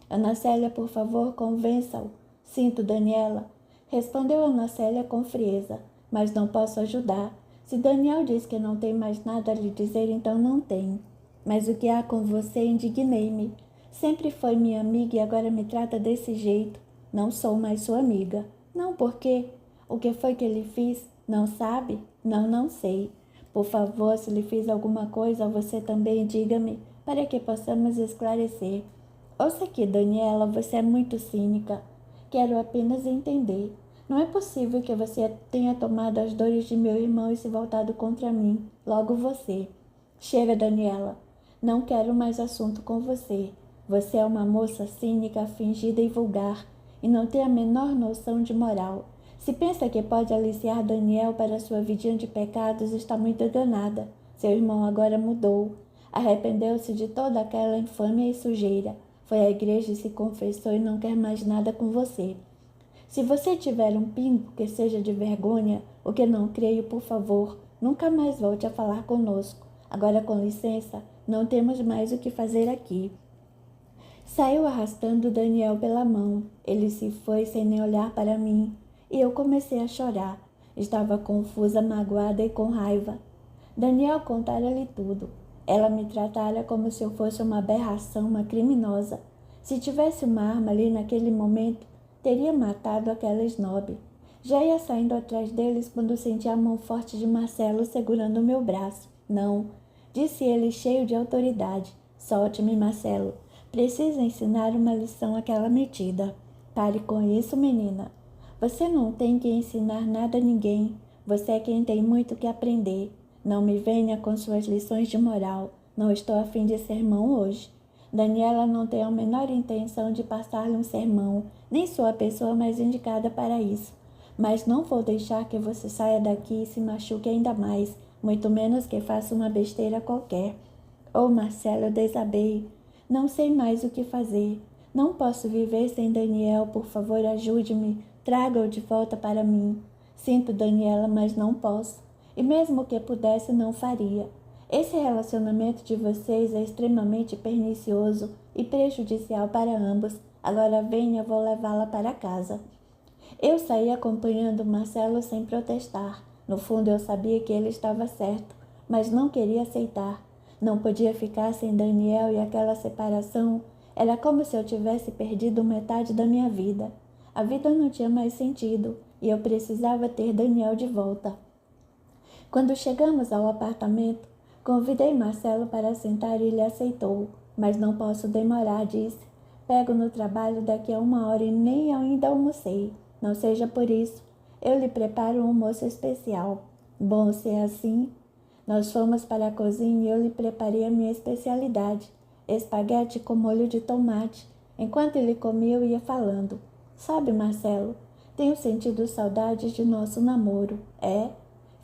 Speaker 1: Ana Célia, por favor, convença-o. Sinto, Daniela. Respondeu Ana Célia com frieza, mas não posso ajudar. Se Daniel diz que não tem mais nada a lhe dizer, então não tem. Mas o que há com você? Indignei-me. Sempre foi minha amiga e agora me trata desse jeito. Não sou mais sua amiga. Não, por quê? O que foi que lhe fiz? Não sabe? Não, não sei. Por favor, se lhe fiz alguma coisa, você também diga-me, para que possamos esclarecer. Ouça aqui, Daniela, você é muito cínica. Quero apenas entender. Não é possível que você tenha tomado as dores de meu irmão e se voltado contra mim. Logo você. Chega, Daniela. Não quero mais assunto com você. Você é uma moça cínica, fingida e vulgar. e não tem a menor noção de moral. Se pensa que pode aliciar Daniel para sua vidinha de pecados, está muito enganada. Seu irmão agora mudou. Arrependeu-se de toda aquela infâmia e sujeira. Foi à igreja e se confessou e não quer mais nada com você. Se você tiver um pingo que seja de vergonha, o que não creio, por favor, nunca mais volte a falar conosco. Agora, com licença, não temos mais o que fazer aqui. Saiu arrastando Daniel pela mão. Ele se foi sem nem olhar para mim. E eu comecei a chorar. Estava confusa, magoada e com raiva. Daniel contara-lhe tudo. Ela me tratara como se eu fosse uma aberração, uma criminosa. Se tivesse uma arma ali naquele momento, teria matado aquela snob. Já ia saindo atrás deles quando senti a mão forte de Marcelo segurando o meu braço. Não, disse ele cheio de autoridade. Solte-me, Marcelo. Preciso ensinar uma lição àquela metida. Pare com isso, menina. Você não tem que ensinar nada a ninguém. Você é quem tem muito que aprender. Não me venha com suas lições de moral. Não estou a fim de sermão hoje. Daniela não tem a menor intenção de passar-lhe um sermão, nem sou a pessoa mais indicada para isso. Mas não vou deixar que você saia daqui e se machuque ainda mais, muito menos que faça uma besteira qualquer. Oh, Marcelo, eu desabei. Não sei mais o que fazer. Não posso viver sem Daniel. Por favor, ajude-me. Traga-o de volta para mim. Sinto, Daniela, mas não posso. E mesmo que pudesse, não faria. Esse relacionamento de vocês é extremamente pernicioso e prejudicial para ambos. Agora venha, vou levá-la para casa. Eu saí acompanhando Marcelo sem protestar. No fundo, eu sabia que ele estava certo, mas não queria aceitar. Não podia ficar sem Daniel e aquela separação era como se eu tivesse perdido metade da minha vida. A vida não tinha mais sentido e eu precisava ter Daniel de volta. Quando chegamos ao apartamento, convidei Marcelo para sentar e ele aceitou. Mas não posso demorar, disse. Pego no trabalho daqui a 1 hora e nem ainda almocei. Não seja por isso. Eu lhe preparo um almoço especial. Bom, se é assim. Nós fomos para a cozinha e eu lhe preparei a minha especialidade, espaguete com molho de tomate. Enquanto ele comia, eu ia falando. Sabe, Marcelo, tenho sentido saudades de nosso namoro. É?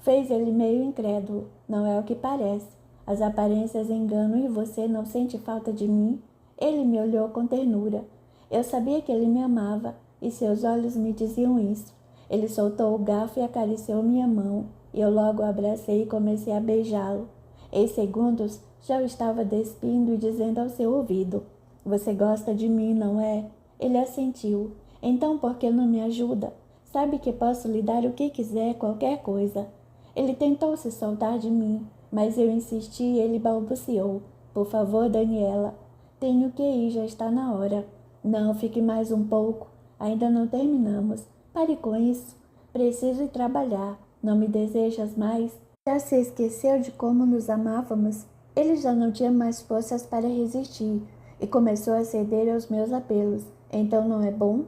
Speaker 1: Fez ele meio incrédulo. Não é o que parece. As aparências enganam e você não sente falta de mim? Ele me olhou com ternura. Eu sabia que ele me amava e seus olhos me diziam isso. Ele soltou o garfo e acariciou minha mão. Eu logo o abracei e comecei a beijá-lo. Em segundos, já o estava despindo e dizendo ao seu ouvido: Você gosta de mim, não é? Ele assentiu. Então por que não me ajuda? Sabe que posso lhe dar o que quiser, qualquer coisa. Ele tentou se soltar de mim, mas eu insisti e ele balbuciou. Por favor, Daniela, tenho que ir, já está na hora. Não, fique mais um pouco. Ainda não terminamos. Pare com isso. Preciso ir trabalhar. Não me desejas mais? Já se esqueceu de como nos amávamos? Ele já não tinha mais forças para resistir e começou a ceder aos meus apelos. Então não é bom?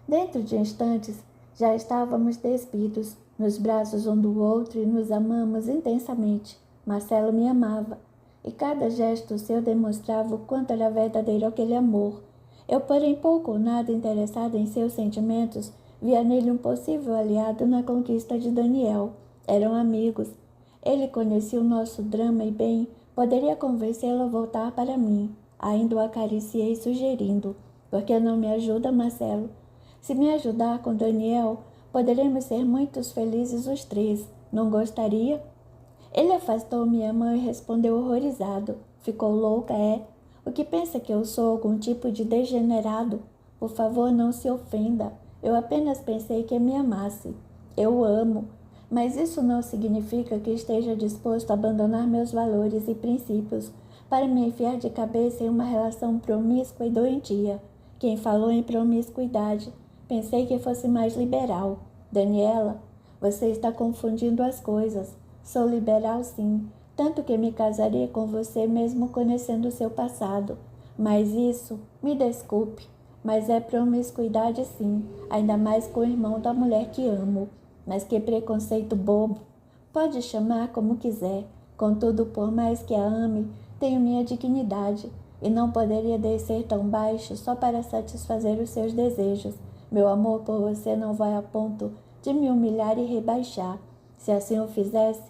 Speaker 1: Dentro de instantes, já estávamos despidos, nos braços um do outro e nos amamos intensamente. Marcelo me amava e cada gesto seu demonstrava o quanto era verdadeiro aquele amor. Eu, porém, pouco ou nada interessada em seus sentimentos, via nele um possível aliado na conquista de Daniel. Eram amigos. Ele conhecia o nosso drama e bem, poderia convencê-lo a voltar para mim. Ainda o acariciei sugerindo: Por que não me ajuda, Marcelo? Se me ajudar com Daniel, poderemos ser muito felizes os três. Não gostaria? Ele afastou minha mão e respondeu horrorizado: Ficou louca, é? O que pensa que eu sou algum tipo de degenerado? Por favor, não se ofenda. Eu apenas pensei que me amasse. Eu o amo, mas isso não significa que esteja disposto a abandonar meus valores e princípios para me enfiar de cabeça em uma relação promíscua e doentia. Quem falou em promiscuidade? Pensei que fosse mais liberal. Daniela, você está confundindo as coisas. Sou liberal, sim, tanto que me casaria com você mesmo conhecendo o seu passado. Mas isso, me desculpe, mas é promiscuidade, sim, ainda mais com o irmão da mulher que amo. Mas que preconceito bobo. Pode chamar como quiser. Contudo, por mais que a ame, tenho minha dignidade e não poderia descer tão baixo só para satisfazer os seus desejos. Meu amor por você não vai a ponto de me humilhar e rebaixar. Se assim o fizesse,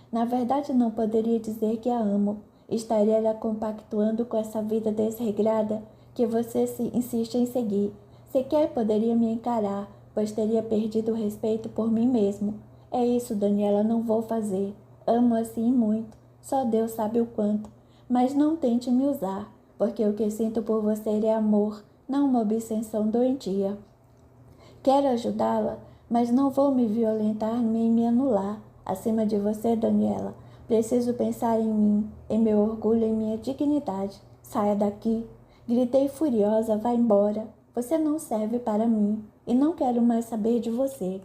Speaker 1: na verdade não poderia dizer que a amo. Estaria lhe compactuando com essa vida desregrada que você insiste em seguir. Sequer poderia me encarar, pois teria perdido o respeito por mim mesmo. É isso, Daniela, não vou fazer. Amo assim muito, só Deus sabe o quanto. Mas não tente me usar, porque o que sinto por você é amor, não uma obsessão doentia. Quero ajudá-la, mas não vou me violentar nem me anular. Acima de você, Daniela, preciso pensar em mim, em meu orgulho, em minha dignidade. Saia daqui. Gritei furiosa, vá embora. Você não serve para mim e não quero mais saber de você.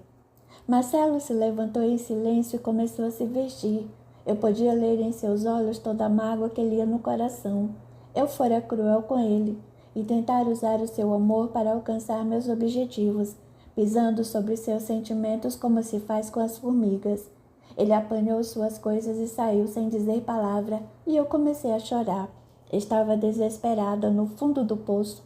Speaker 1: Marcelo se levantou em silêncio e começou a se vestir. Eu podia ler em seus olhos toda a mágoa que lia no coração. Eu fora cruel com ele e tentar usar o seu amor para alcançar meus objetivos, pisando sobre seus sentimentos como se faz com as formigas. Ele apanhou suas coisas e saiu sem dizer palavra, e eu comecei a chorar. Estava desesperada no fundo do poço,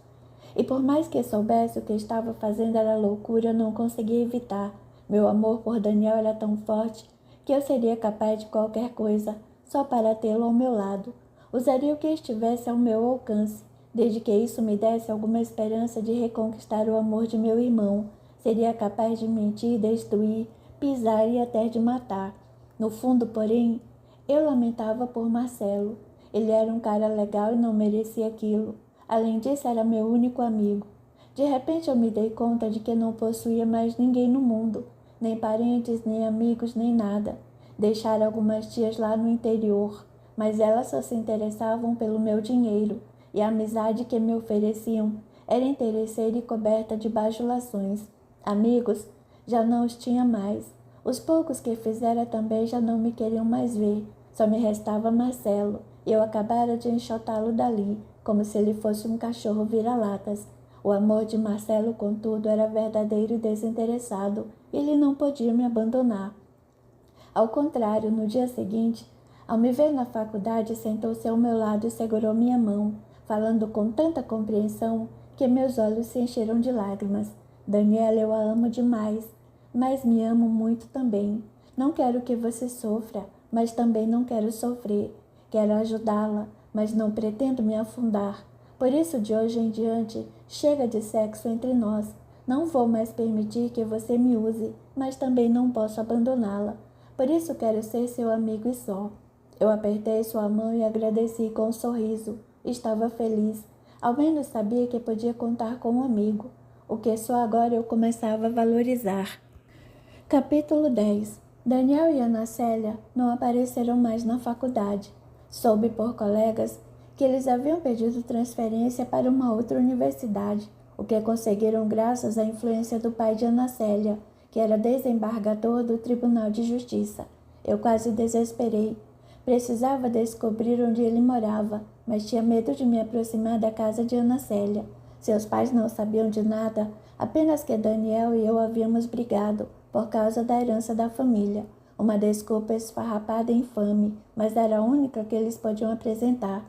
Speaker 1: e por mais que soubesse o que estava fazendo era loucura, não conseguia evitar. Meu amor por Daniel era tão forte que eu seria capaz de qualquer coisa só para tê-lo ao meu lado. Usaria o que estivesse ao meu alcance, desde que isso me desse alguma esperança de reconquistar o amor de meu irmão. Seria capaz de mentir, destruir, pisar e até de matar. No fundo, porém, eu lamentava por Marcelo. Ele era um cara legal e não merecia aquilo. Além disso, era meu único amigo. De repente eu me dei conta de que não possuía mais ninguém no mundo, nem parentes, nem amigos, nem nada. Deixara algumas tias lá no interior, mas elas só se interessavam pelo meu dinheiro, e a amizade que me ofereciam era interesseira e coberta de bajulações. Amigos, já não os tinha mais. Os poucos que fizera também já não me queriam mais ver. Só me restava Marcelo, e eu acabara de enxotá-lo dali, como se ele fosse um cachorro vira-latas. O amor de Marcelo, contudo, era verdadeiro e desinteressado, e ele não podia me abandonar. Ao contrário, no dia seguinte, ao me ver na faculdade, sentou-se ao meu lado e segurou minha mão, falando com tanta compreensão que meus olhos se encheram de lágrimas. Daniela, eu a amo demais, mas me amo muito também. Não quero que você sofra, mas também não quero sofrer. Quero ajudá-la, mas não pretendo me afundar. Por isso, de hoje em diante, chega de sexo entre nós. Não vou mais permitir que você me use, mas também não posso abandoná-la. Por isso quero ser seu amigo e só. Eu apertei sua mão e agradeci com um sorriso. Estava feliz. Ao menos sabia que podia contar com um amigo, o que só agora eu começava a valorizar. Capítulo 10. Daniel e Ana Célia não apareceram mais na faculdade. Soube por colegas que eles haviam pedido transferência para uma outra universidade, o que conseguiram graças à influência do pai de Ana Célia, que era desembargador do Tribunal de Justiça. Eu quase desesperei. Precisava descobrir onde ele morava, mas tinha medo de me aproximar da casa de Ana Célia. Seus pais não sabiam de nada, apenas que Daniel e eu havíamos brigado por causa da herança da família. Uma desculpa esfarrapada e infame, mas era a única que eles podiam apresentar.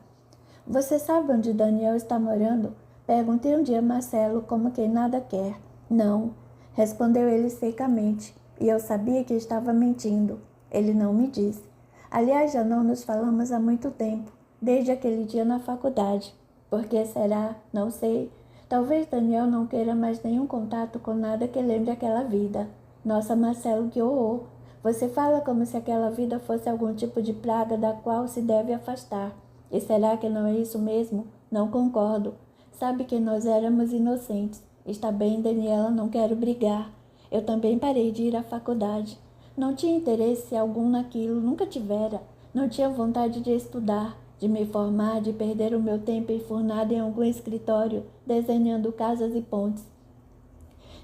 Speaker 1: Você sabe onde Daniel está morando? Perguntei um dia a Marcelo como quem nada quer. Não, respondeu ele secamente, e eu sabia que estava mentindo. Ele não me disse. Aliás, já não nos falamos há muito tempo, desde aquele dia na faculdade. Por que será? Não sei. Talvez Daniel não queira mais nenhum contato com nada que lembre aquela vida. Nossa, Marcelo, que horror! Você fala como se aquela vida fosse algum tipo de praga da qual se deve afastar. E será que não é isso mesmo? Não concordo. Sabe que nós éramos inocentes. Está bem, Daniela, não quero brigar. Eu também parei de ir à faculdade. Não tinha interesse algum naquilo, nunca tivera. Não tinha vontade de estudar, de me formar, de perder o meu tempo enfurnado em algum escritório, desenhando casas e pontes.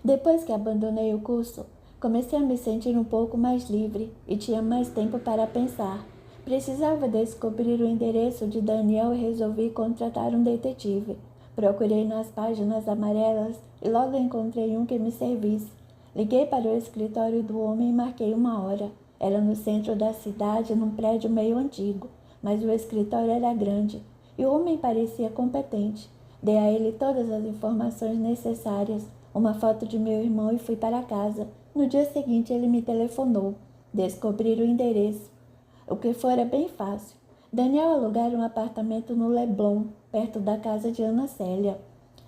Speaker 1: Depois que abandonei o curso, comecei a me sentir um pouco mais livre e tinha mais tempo para pensar. Precisava descobrir o endereço de Daniel e resolvi contratar um detetive. Procurei nas páginas amarelas e logo encontrei um que me servisse. Liguei para o escritório do homem e marquei uma hora. Era no centro da cidade, num prédio meio antigo, mas o escritório era grande e o homem parecia competente. Dei a ele todas as informações necessárias. uma foto de meu irmão e fui para casa. No dia seguinte ele me telefonou. Descobrir o endereço, o que fora bem fácil. Daniel alugara um apartamento no Leblon, perto da casa de Ana Célia.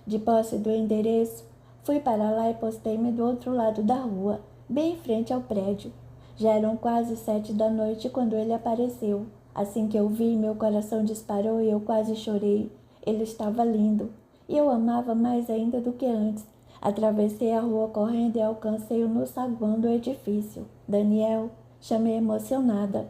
Speaker 1: De posse do endereço, fui para lá e postei-me do outro lado da rua, bem em frente ao prédio. Já eram quase 7 da noite quando ele apareceu. Assim que eu vi, meu coração disparou e eu quase chorei. Ele estava lindo, e eu amava mais ainda do que antes. Atravessei a rua correndo e alcancei-o no saguão do edifício. Daniel, chamei emocionada.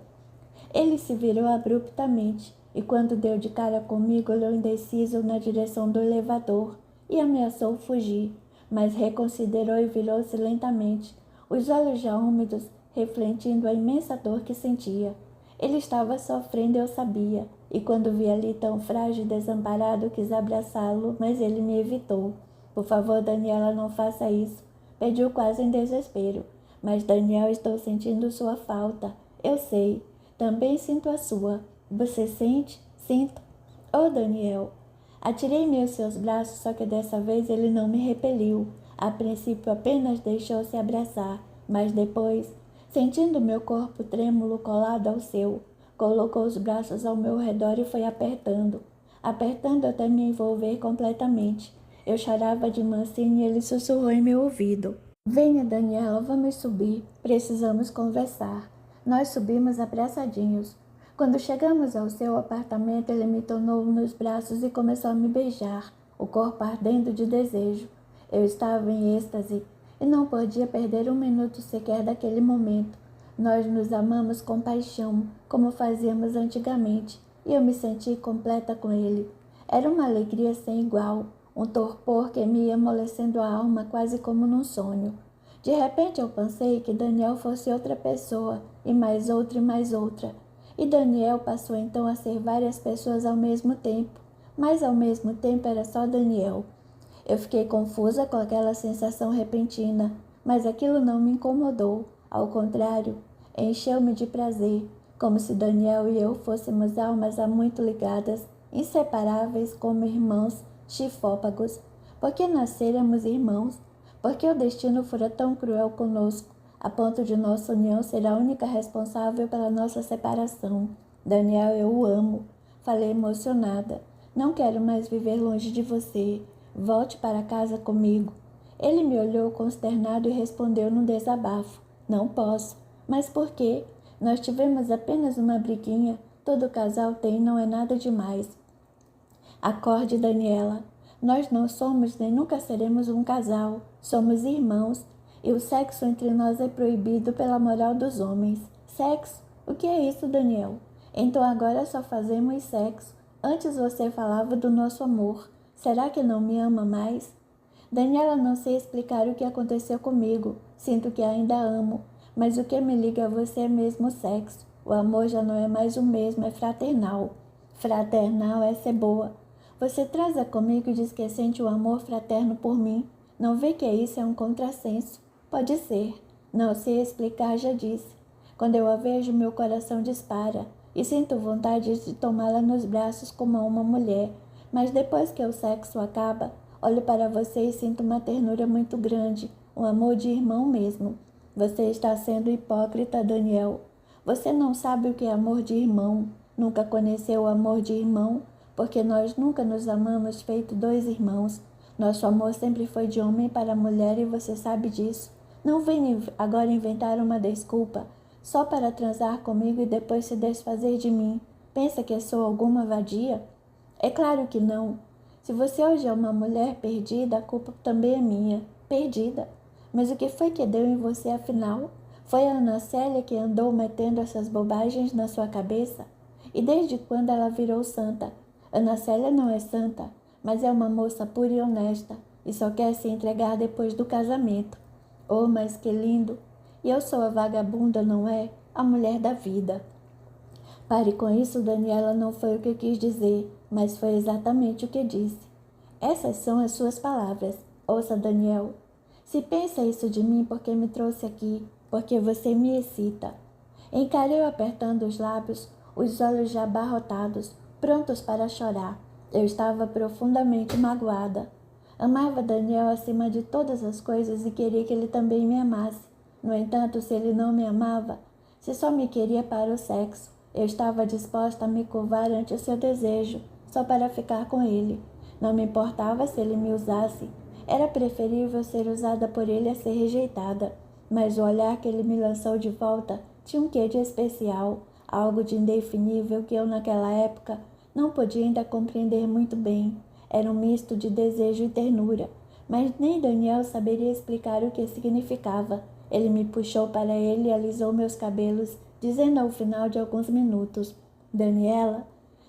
Speaker 1: Ele se virou abruptamente e, quando deu de cara comigo, olhou indeciso na direção do elevador e ameaçou fugir, mas reconsiderou e virou-se lentamente, os olhos já úmidos, refletindo a imensa dor que sentia. Ele estava sofrendo, eu sabia, e quando vi ali tão frágil e desamparado, quis abraçá-lo, mas ele me evitou. Por favor, Daniela, não faça isso, pediu quase em desespero. Mas, Daniel, estou sentindo sua falta. Eu sei. Também sinto a sua. Você sente? Sinto. Oh, Daniel. Atirei-me aos seus braços, só que dessa vez ele não me repeliu. A princípio apenas deixou-se abraçar, mas depois, sentindo meu corpo trêmulo colado ao seu, colocou os braços ao meu redor e foi apertando, apertando até me envolver completamente. Eu chorava de mansinho e ele sussurrou em meu ouvido. Venha, Daniela, vamos subir. Precisamos conversar. Nós subimos apressadinhos. Quando chegamos ao seu apartamento, ele me tomou nos braços e começou a me beijar, o corpo ardendo de desejo. Eu estava em êxtase e não podia perder um minuto sequer daquele momento. Nós nos amamos com paixão, como fazíamos antigamente, e eu me senti completa com ele. Era uma alegria sem igual, um torpor que me ia amolecendo a alma quase como num sonho. De repente eu pensei que Daniel fosse outra pessoa, e mais outra e mais outra. E Daniel passou então a ser várias pessoas ao mesmo tempo, mas ao mesmo tempo era só Daniel. Eu fiquei confusa com aquela sensação repentina, mas aquilo não me incomodou. Ao contrário, encheu-me de prazer, como se Daniel e eu fôssemos almas há muito ligadas, inseparáveis como irmãos chifópagos. Porque nasceramos irmãos? Porque o destino fora tão cruel conosco, a ponto de nossa união ser a única responsável pela nossa separação. Daniel, eu o amo. Falei emocionada. Não quero mais viver longe de você. Volte para casa comigo. Ele me olhou consternado e respondeu num desabafo. Não posso. Mas por quê? Nós tivemos apenas uma briguinha. Todo casal tem, não é nada demais. Acorde, Daniela. Nós não somos nem nunca seremos um casal. Somos irmãos. E o sexo entre nós é proibido pela moral dos homens. Sexo? O que é isso, Daniel? Então agora só fazemos sexo. Antes você falava do nosso amor. Será que não me ama mais? Daniela, não sei explicar o que aconteceu comigo. Sinto que ainda amo. Mas o que me liga a você é mesmo o sexo. O amor já não é mais o mesmo, é fraternal. Fraternal, essa é boa. Você transa comigo e diz que sente o amor fraterno por mim. Não vê que isso é um contrassenso? Pode ser. Não sei explicar, já disse. Quando eu a vejo, meu coração dispara e sinto vontade de tomá-la nos braços como a uma mulher. Mas depois que o sexo acaba, olho para você e sinto uma ternura muito grande, um amor de irmão mesmo. Você está sendo hipócrita, Daniel. Você não sabe o que é amor de irmão. Nunca conheceu o amor de irmão, porque nós nunca nos amamos feito dois irmãos. Nosso amor sempre foi de homem para mulher e você sabe disso. Não venha agora inventar uma desculpa, só para transar comigo e depois se desfazer de mim. Pensa que sou alguma vadia? É claro que não. Se você hoje é uma mulher perdida, a culpa também é minha. Perdida. Mas o que foi que deu em você afinal? Foi a Ana Célia que andou metendo essas bobagens na sua cabeça? E desde quando ela virou santa? Ana Célia não é santa, mas é uma moça pura e honesta, e só quer se entregar depois do casamento. Oh, mas que lindo! E eu sou a vagabunda, não é? A mulher da vida. Pare com isso, Daniela, não foi o que quis dizer, mas foi exatamente o que disse. Essas são as suas palavras. Ouça, Daniel. Se pensa isso de mim porque me trouxe aqui, porque você me excita. Encarei-o apertando os lábios, os olhos já abarrotados, prontos para chorar. Eu estava profundamente magoada. Amava Daniel acima de todas as coisas e queria que ele também me amasse. No entanto, se ele não me amava, se só me queria para o sexo, eu estava disposta a me curvar ante o seu desejo, só para ficar com ele. Não me importava se ele me usasse. Era preferível ser usada por ele a ser rejeitada. Mas o olhar que ele me lançou de volta tinha um quê de especial, algo de indefinível que eu naquela época não podia ainda compreender muito bem. Era um misto de desejo e ternura, mas nem Daniel saberia explicar o que significava. Ele me puxou para ele e alisou meus cabelos, dizendo ao final de alguns minutos: Daniela,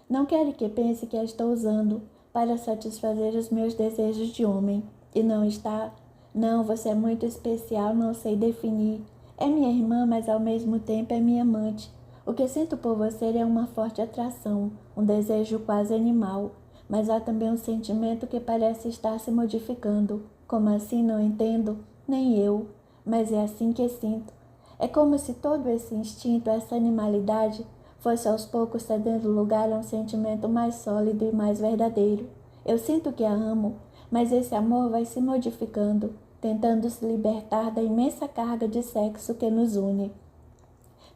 Speaker 1: não quero que pense que a estou usando para satisfazer os meus desejos de homem. E não está? Não, você é muito especial, não sei definir. É minha irmã, mas ao mesmo tempo é minha amante. O que sinto por você é uma forte atração, um desejo quase animal. Mas há também um sentimento que parece estar se modificando. Como assim? Não entendo. Nem eu. Mas é assim que sinto. É como se todo esse instinto, essa animalidade, fosse aos poucos cedendo lugar a um sentimento mais sólido e mais verdadeiro. Eu sinto que a amo, mas esse amor vai se modificando, tentando se libertar da imensa carga de sexo que nos une.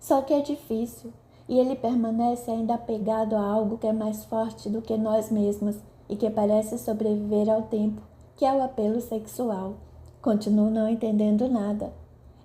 Speaker 1: Só que é difícil, e ele permanece ainda apegado a algo que é mais forte do que nós mesmos e que parece sobreviver ao tempo, que é o apelo sexual. Continuo não entendendo nada.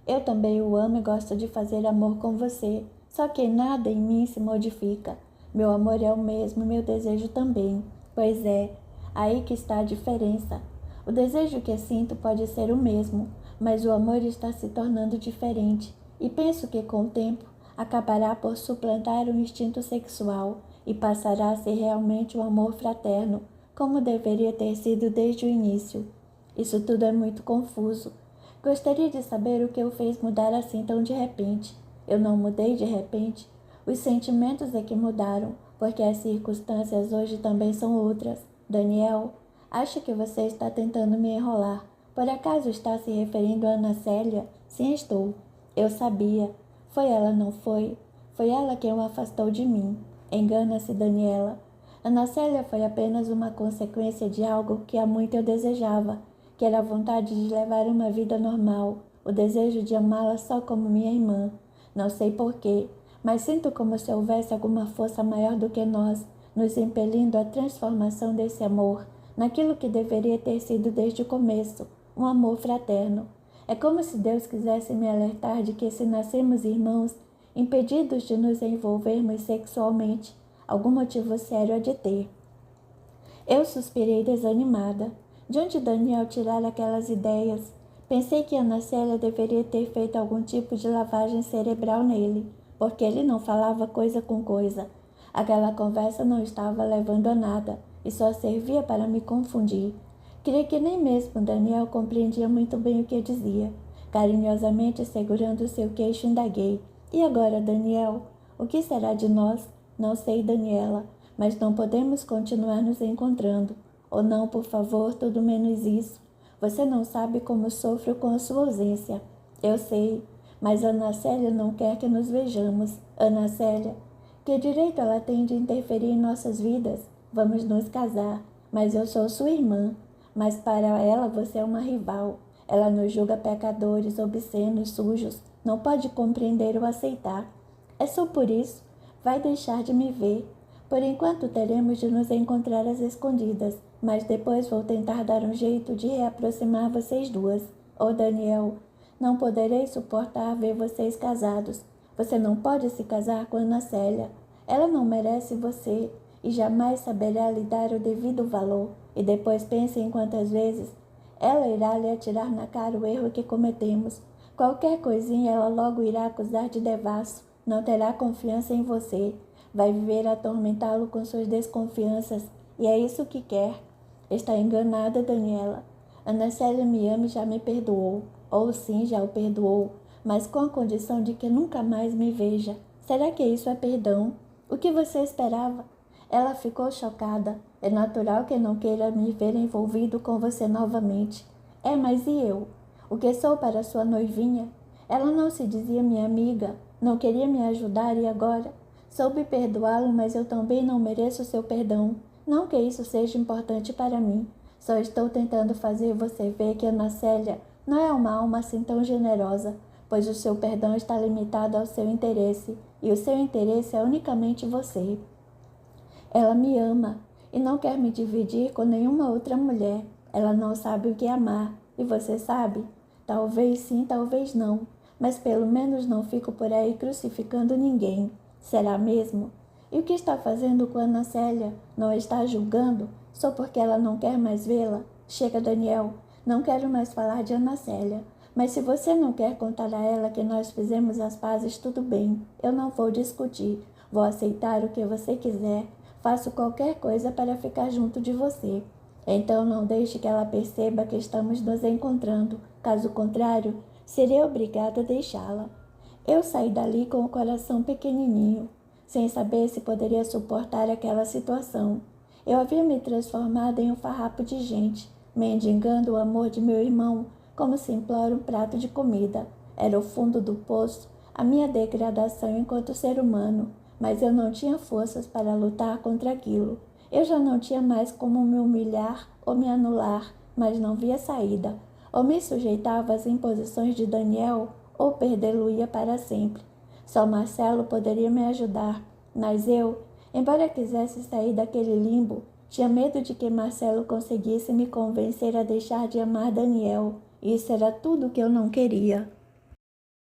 Speaker 1: Eu também o amo e gosto de fazer amor com você, só que nada em mim se modifica. Meu amor é o mesmo, meu desejo também. Pois é, aí que está a diferença. O desejo que sinto pode ser o mesmo, mas o amor está se tornando diferente, e penso que com o tempo acabará por suplantar o instinto sexual e passará a ser realmente um amor fraterno, como deveria ter sido desde o início. Isso tudo é muito confuso. Gostaria de saber o que o fez mudar assim tão de repente. Eu não mudei de repente. Os sentimentos é que mudaram, porque as circunstâncias hoje também são outras. Daniel, acho que você está tentando me enrolar. Por acaso está se referindo a Ana Célia? Sim, estou. Eu sabia. Foi ela, não foi? Foi ela quem o afastou de mim. Engana-se, Daniela. Ana Célia foi apenas uma consequência de algo que há muito eu desejava, que era a vontade de levar uma vida normal, o desejo de amá-la só como minha irmã. Não sei porquê, mas sinto como se houvesse alguma força maior do que nós, nos impelindo à transformação desse amor, naquilo que deveria ter sido desde o começo, um amor fraterno. É como se Deus quisesse me alertar de que se nascemos irmãos, impedidos de nos envolvermos sexualmente, algum motivo sério há de ter. Eu suspirei desanimada. De onde Daniel tirara aquelas ideias? Pensei que Ana Célia deveria ter feito algum tipo de lavagem cerebral nele, porque ele não falava coisa com coisa. Aquela conversa não estava levando a nada e só servia para me confundir. Creio que nem mesmo Daniel compreendia muito bem o que dizia. Carinhosamente segurando seu queixo, indaguei. E agora, Daniel? O que será de nós? Não sei, Daniela, mas não podemos continuar nos encontrando. Ou não, por favor, tudo menos isso. Você não sabe como sofro com a sua ausência. Eu sei, mas Ana Célia não quer que nos vejamos. Ana Célia, que direito ela tem de interferir em nossas vidas? Vamos nos casar, mas eu sou sua irmã. Mas para ela você é uma rival. Ela nos julga pecadores, obscenos, sujos. Não pode compreender ou aceitar. É só por isso. Vai deixar de me ver. Por enquanto teremos de nos encontrar às escondidas, mas depois vou tentar dar um jeito de reaproximar vocês duas. Oh, Daniel, não poderei suportar ver vocês casados. Você não pode se casar com Ana Célia. Ela não merece você e jamais saberá lhe dar o devido valor. E depois pense em quantas vezes ela irá lhe atirar na cara o erro que cometemos. Qualquer coisinha ela logo irá acusar de devasso. Não terá confiança em você. Vai viver a atormentá-lo com suas desconfianças. E é isso que quer. Está enganada, Daniela. Ana Célia me ama e já me perdoou. Ou sim, já o perdoou. Mas com a condição de que nunca mais me veja. Será que isso é perdão? O que você esperava? Ela ficou chocada. É natural que não queira me ver envolvido com você novamente. É, mas e eu? O que sou para sua noivinha? Ela não se dizia minha amiga. Não queria me ajudar e agora? Soube perdoá-lo, mas eu também não mereço seu perdão. Não que isso seja importante para mim. Só estou tentando fazer você ver que Ana Célia não é uma alma assim tão generosa, pois o seu perdão está limitado ao seu interesse, e o seu interesse é unicamente você. Ela me ama e não quer me dividir com nenhuma outra mulher. Ela não sabe o que é amar, e você sabe? Talvez sim, talvez não, mas pelo menos não fico por aí crucificando ninguém. Será mesmo? E o que está fazendo com Ana Célia? Não está julgando? Só porque ela não quer mais vê-la? Chega, Daniel, não quero mais falar de Ana Célia. Mas se você não quer contar a ela que nós fizemos as pazes, tudo bem. Eu não vou discutir. Vou aceitar o que você quiser. Faço qualquer coisa para ficar junto de você. Então não deixe que ela perceba que estamos nos encontrando. Caso contrário, serei obrigada a deixá-la. Eu saí dali com o coração pequenininho, sem saber se poderia suportar aquela situação. Eu havia me transformado em um farrapo de gente, mendigando o amor de meu irmão, como se implora um prato de comida. Era o fundo do poço, a minha degradação enquanto ser humano, mas eu não tinha forças para lutar contra aquilo. Eu já não tinha mais como me humilhar ou me anular, mas não via saída. Ou me sujeitava às imposições de Daniel, ou perdê-lo-ia para sempre. Só Marcelo poderia me ajudar, mas eu, embora quisesse sair daquele limbo, tinha medo de que Marcelo conseguisse me convencer a deixar de amar Daniel. Isso era tudo o que eu não queria.